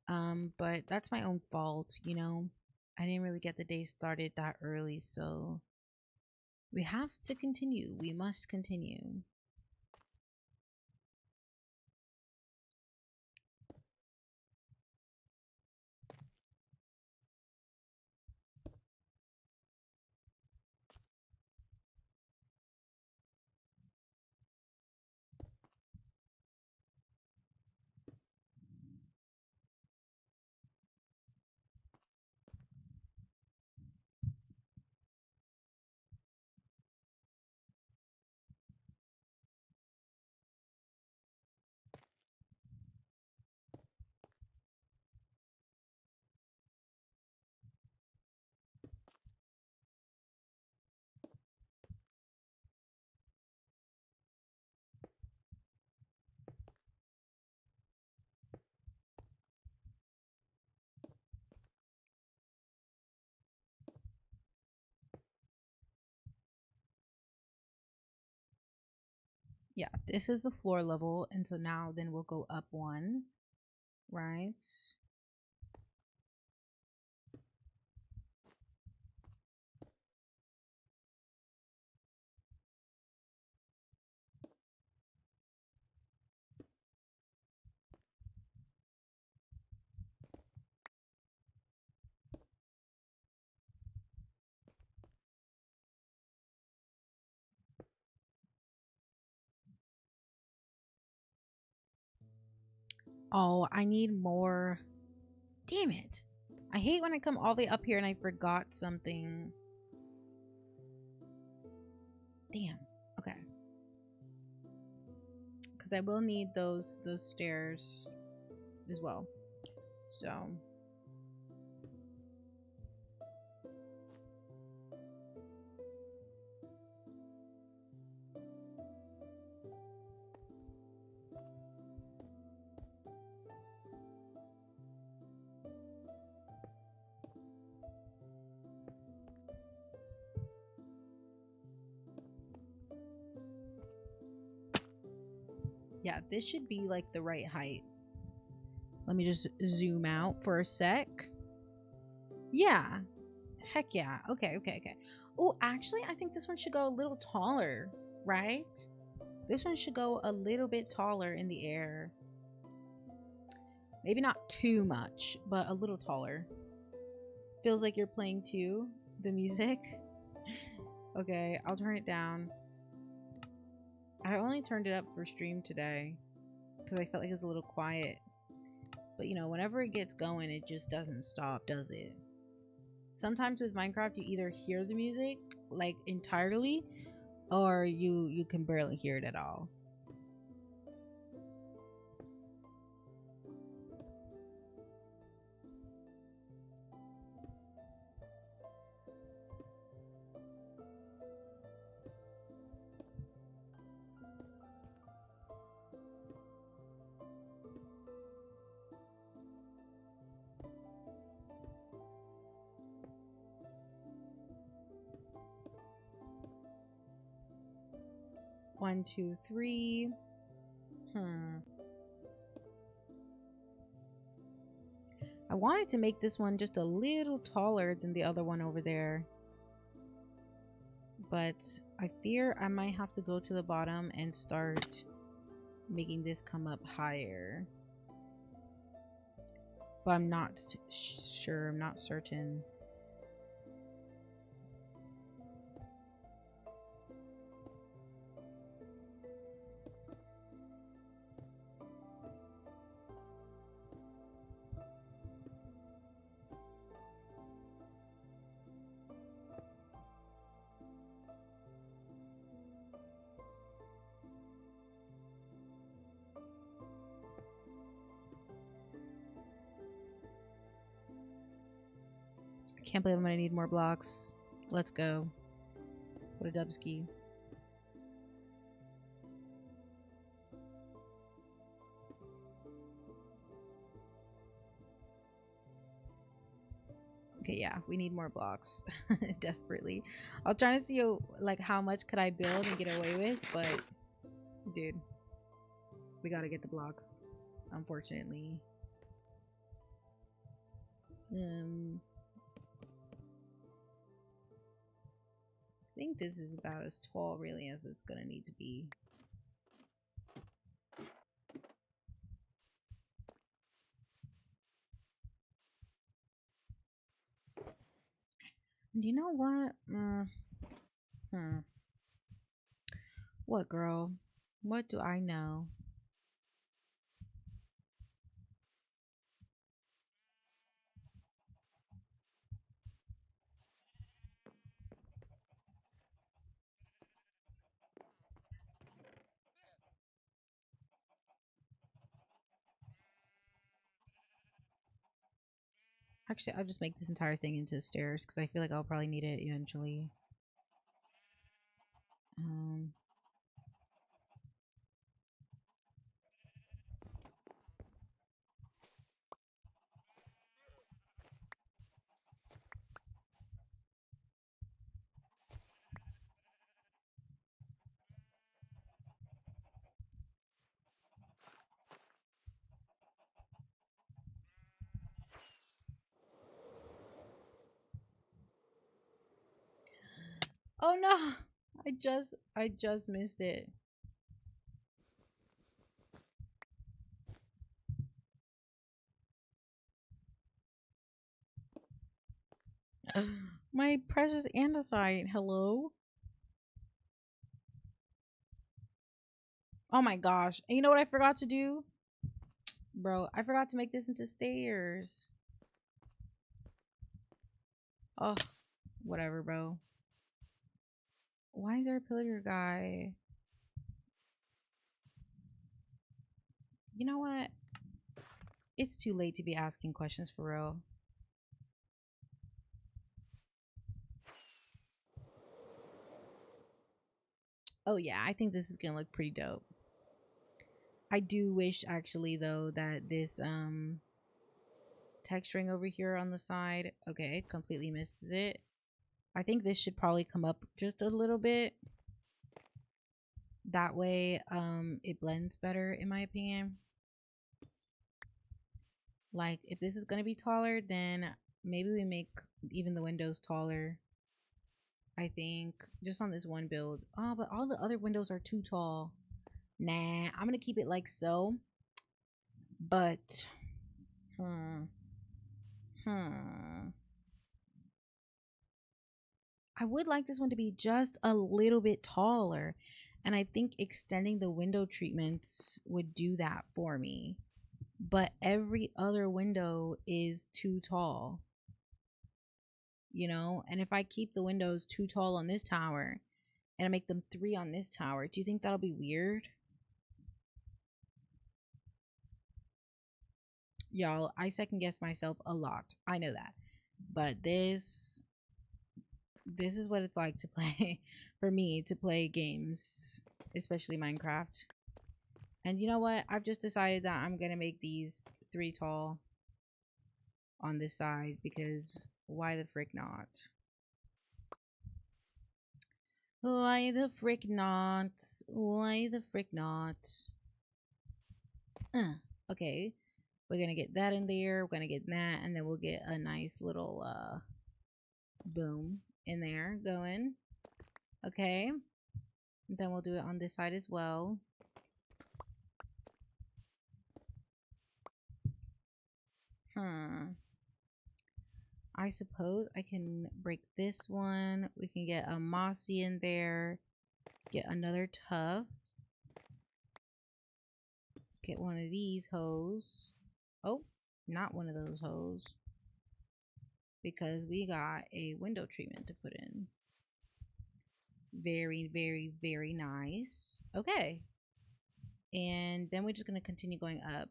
But that's my own fault, you know. I didn't really get the day started that early, so we have to continue. We must continue. Yeah, this is the floor level, and so now then we'll go up one, right? Oh, I need more. Damn it. I hate when I come all the way up here and I forgot something. Damn. Okay. Because I will need those stairs as well. So yeah, this should be like the right height. Let me just zoom out for a sec. Yeah. Heck yeah. Okay, okay, okay. Oh, actually, I think this one should go a little taller, right? This one should go a little bit taller in the air. Maybe not too much, but a little taller. Feels like you're playing too, the music. Okay, I'll turn it down. I only turned it up for stream today because I felt like it was a little quiet. But you know, whenever it gets going, it just doesn't stop, does it? Sometimes with Minecraft, you either hear the music like entirely, or you can barely hear it at all. 1, 2, 3. I wanted to make this one just a little taller than the other one over there. But I fear I might have to go to the bottom and start making this come up higher. But I'm not sure. I'm not certain. I can't believe I'm gonna need more blocks. Let's go. What a dubski. Okay, yeah, we need more blocks desperately. I was trying to see like how much could I build and get away with, but dude, we gotta get the blocks, unfortunately. I think this is about as tall really as it's gonna need to be. Do you know what? What, girl? What do I know? Actually, I'll just make this entire thing into stairs because I feel like I'll probably need it eventually. Oh no! I just missed it. My precious andesite. Hello? Oh my gosh. And you know what I forgot to do? Bro, I forgot to make this into stairs. Oh, whatever, bro. Why is there a pillager guy? You know what? It's too late to be asking questions for real. Oh yeah, I think this is gonna look pretty dope. I do wish actually though that this texturing over here on the side, okay, completely misses it. I think this should probably come up just a little bit. That way it blends better in my opinion. Like if this is gonna be taller, then maybe we make even the windows taller. I think just on this one build. Oh, but all the other windows are too tall. Nah, I'm gonna keep it like so. But I would like this one to be just a little bit taller. And I think extending the window treatments would do that for me. But every other window is too tall. You know? And if I keep the windows too tall on this tower and I make them 3 on this tower, do you think that'll be weird? Y'all, I second guess myself a lot. I know that. But this is what it's like to play for me to play games, especially Minecraft. And you know what? I've just decided that I'm gonna make these 3 tall on this side because why the frick not? Why the frick not? Why the frick not? Okay, we're gonna get that in there. We're gonna get that, and then we'll get a nice little boom in there going. Okay, then we'll do it on this side as well. I suppose I can break this one. We can get a mossy in there. Get another tough. Get one of these hoes. Oh, not one of those hoes. Because we got a window treatment to put in. Very, very, very nice. Okay. And then we're just going to continue going up.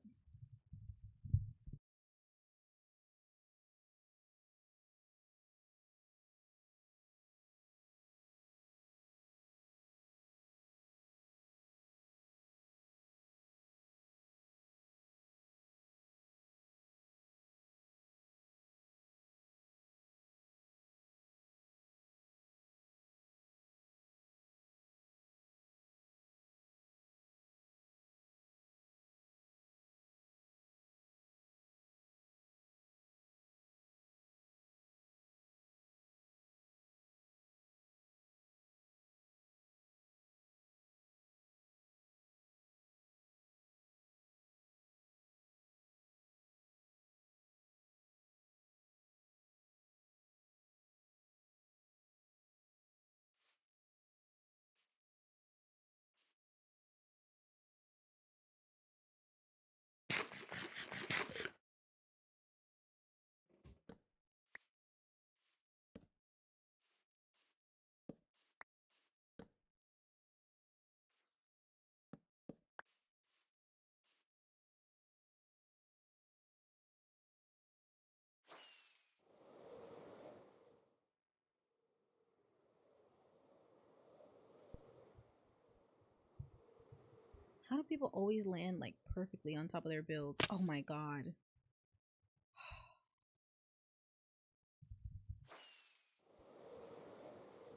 How do people always land like perfectly on top of their builds? Oh my god.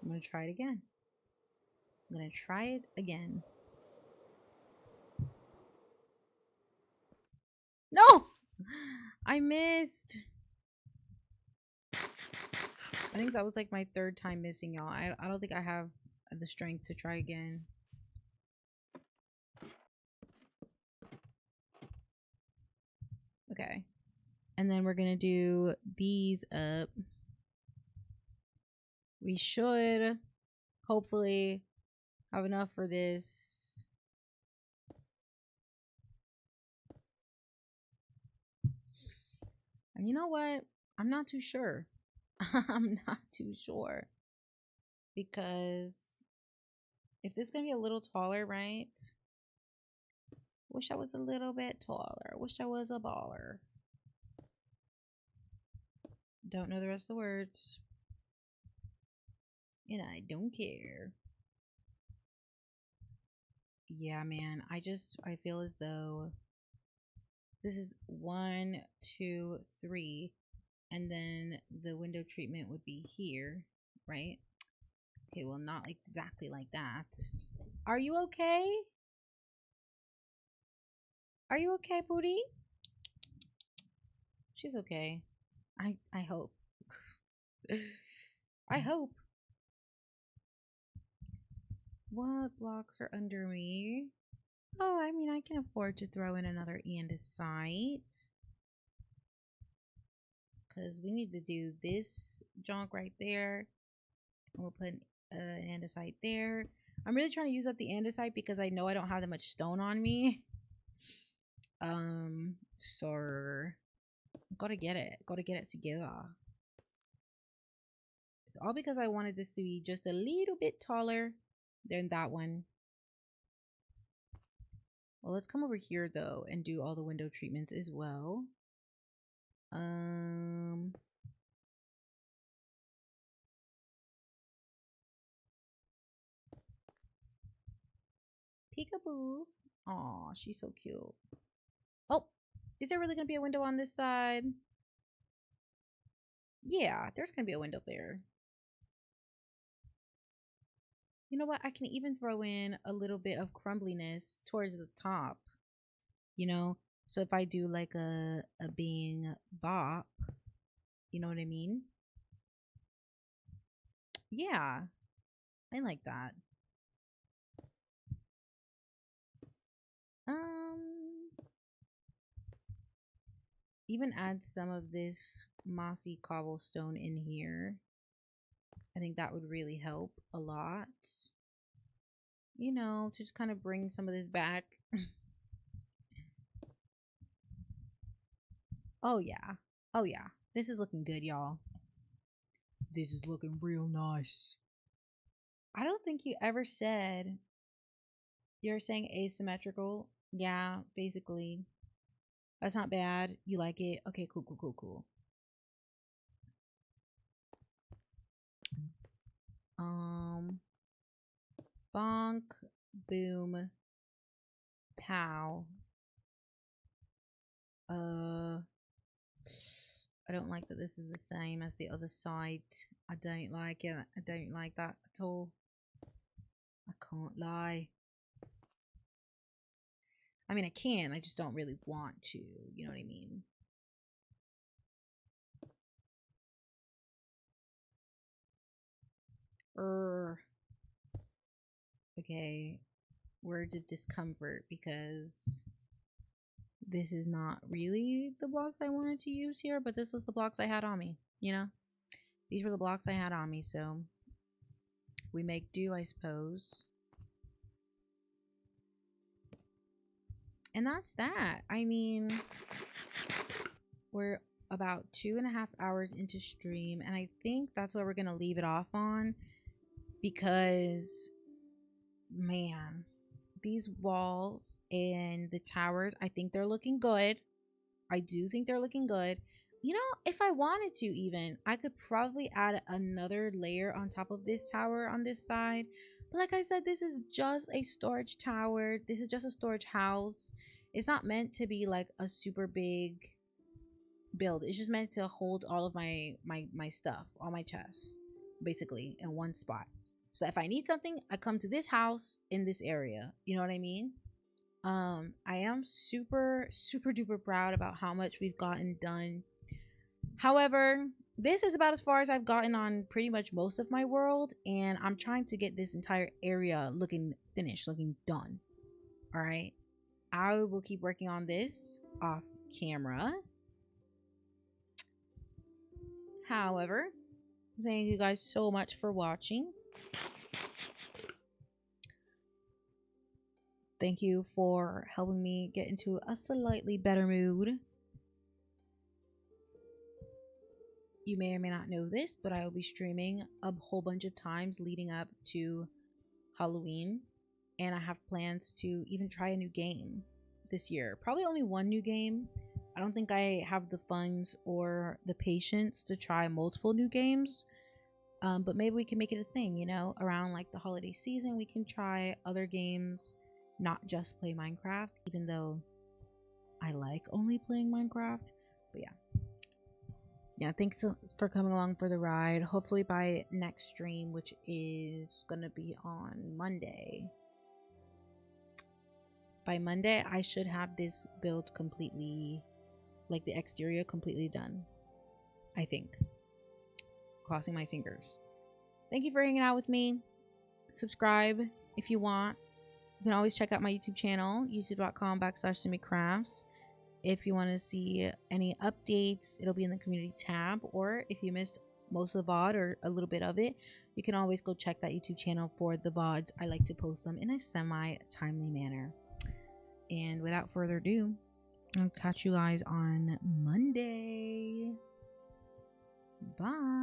I'm gonna try it again. I'm gonna try it again. No! I missed. I think that was like my third time missing, y'all. I don't think I have the strength to try again. Okay. And then we're gonna do these up. We should hopefully have enough for this. And you know what? I'm not too sure. I'm not too sure. Because if this is gonna be a little taller, right? Wish I was a little bit taller. Wish I was a baller. Don't know the rest of the words. And I don't care. Yeah, man. I feel as though this is 1, 2, 3. And then the window treatment would be here, right? Okay, well, not exactly like that. Are you okay? Are you okay, Booty? She's okay. I hope. I hope. What blocks are under me? Oh, I mean, I can afford to throw in another andesite. Because we need to do this junk right there. And we'll put andesite there. I'm really trying to use up the andesite because I know I don't have that much stone on me. So gotta get it. Gotta get it together. It's all because I wanted this to be just a little bit taller than that one. Well, let's come over here though and do all the window treatments as well. Peekaboo. Aw, she's so cute. Oh, is there really gonna be a window on this side? Yeah, there's gonna be a window there. You know what? I can even throw in a little bit of crumbliness towards the top, you know? So if I do like a bing bop, you know what I mean? Yeah, I like that. Um, even add some of this mossy cobblestone in here. I think that would really help a lot. You know, to just kind of bring some of this back. Oh yeah. Oh yeah. This is looking good, y'all. This is looking real nice. I don't think you ever said you're saying asymmetrical. Yeah, basically. That's not bad. You like it. Okay, cool, cool, cool, cool. Um bonk, boom, pow. Uh I don't like that this is the same as the other side. I don't like it. I don't like that at all. I can't lie. I mean, I can. I just don't really want to. You know what I mean? Okay. Words of discomfort because this is not really the blocks I wanted to use here, but this was the blocks I had on me, you know? These were the blocks I had on me, so we make do, I suppose. And that's that. I mean, we're about 2.5 hours into stream, and I think that's where we're gonna leave it off on because, man, these walls and the towers, I think they're looking good. I do think they're looking good. You know, if I wanted to, even I could probably add another layer on top of this tower on this side. But like I said, this is just a storage tower. This is just a storage house. It's not meant to be like a super big build. It's just meant to hold all of my stuff, all my chests, basically in one spot. So if I need something, I come to this house in this area. You know what I mean? I am super duper proud about how much we've gotten done. However, this is about as far as I've gotten on pretty much most of my world, and I'm trying to get this entire area looking finished, looking done. All right, I will keep working on this off camera. However, thank you guys so much for watching. Thank you for helping me get into a slightly better mood. You may or may not know this, but I will be streaming a whole bunch of times leading up to Halloween. And I have plans to even try a new game this year. Probably only one new game. I don't think I have the funds or the patience to try multiple new games. But maybe we can make it a thing, you know, around like the holiday season. We can try other games, not just play Minecraft, even though I like only playing Minecraft. But yeah, thanks for coming along for the ride. Hopefully by next stream, which is gonna be on Monday. By Monday, I should have this build completely, like the exterior completely done. I think. Crossing my fingers. Thank you for hanging out with me. Subscribe if you want. You can always check out my YouTube channel, youtube.com/simmycrafts. If you want to see any updates, it'll be in the community tab. Or if you missed most of the VOD or a little bit of it, you can always go check that YouTube channel for the VODs. I like to post them in a semi-timely manner. And without further ado, I'll catch you guys on Monday. Bye.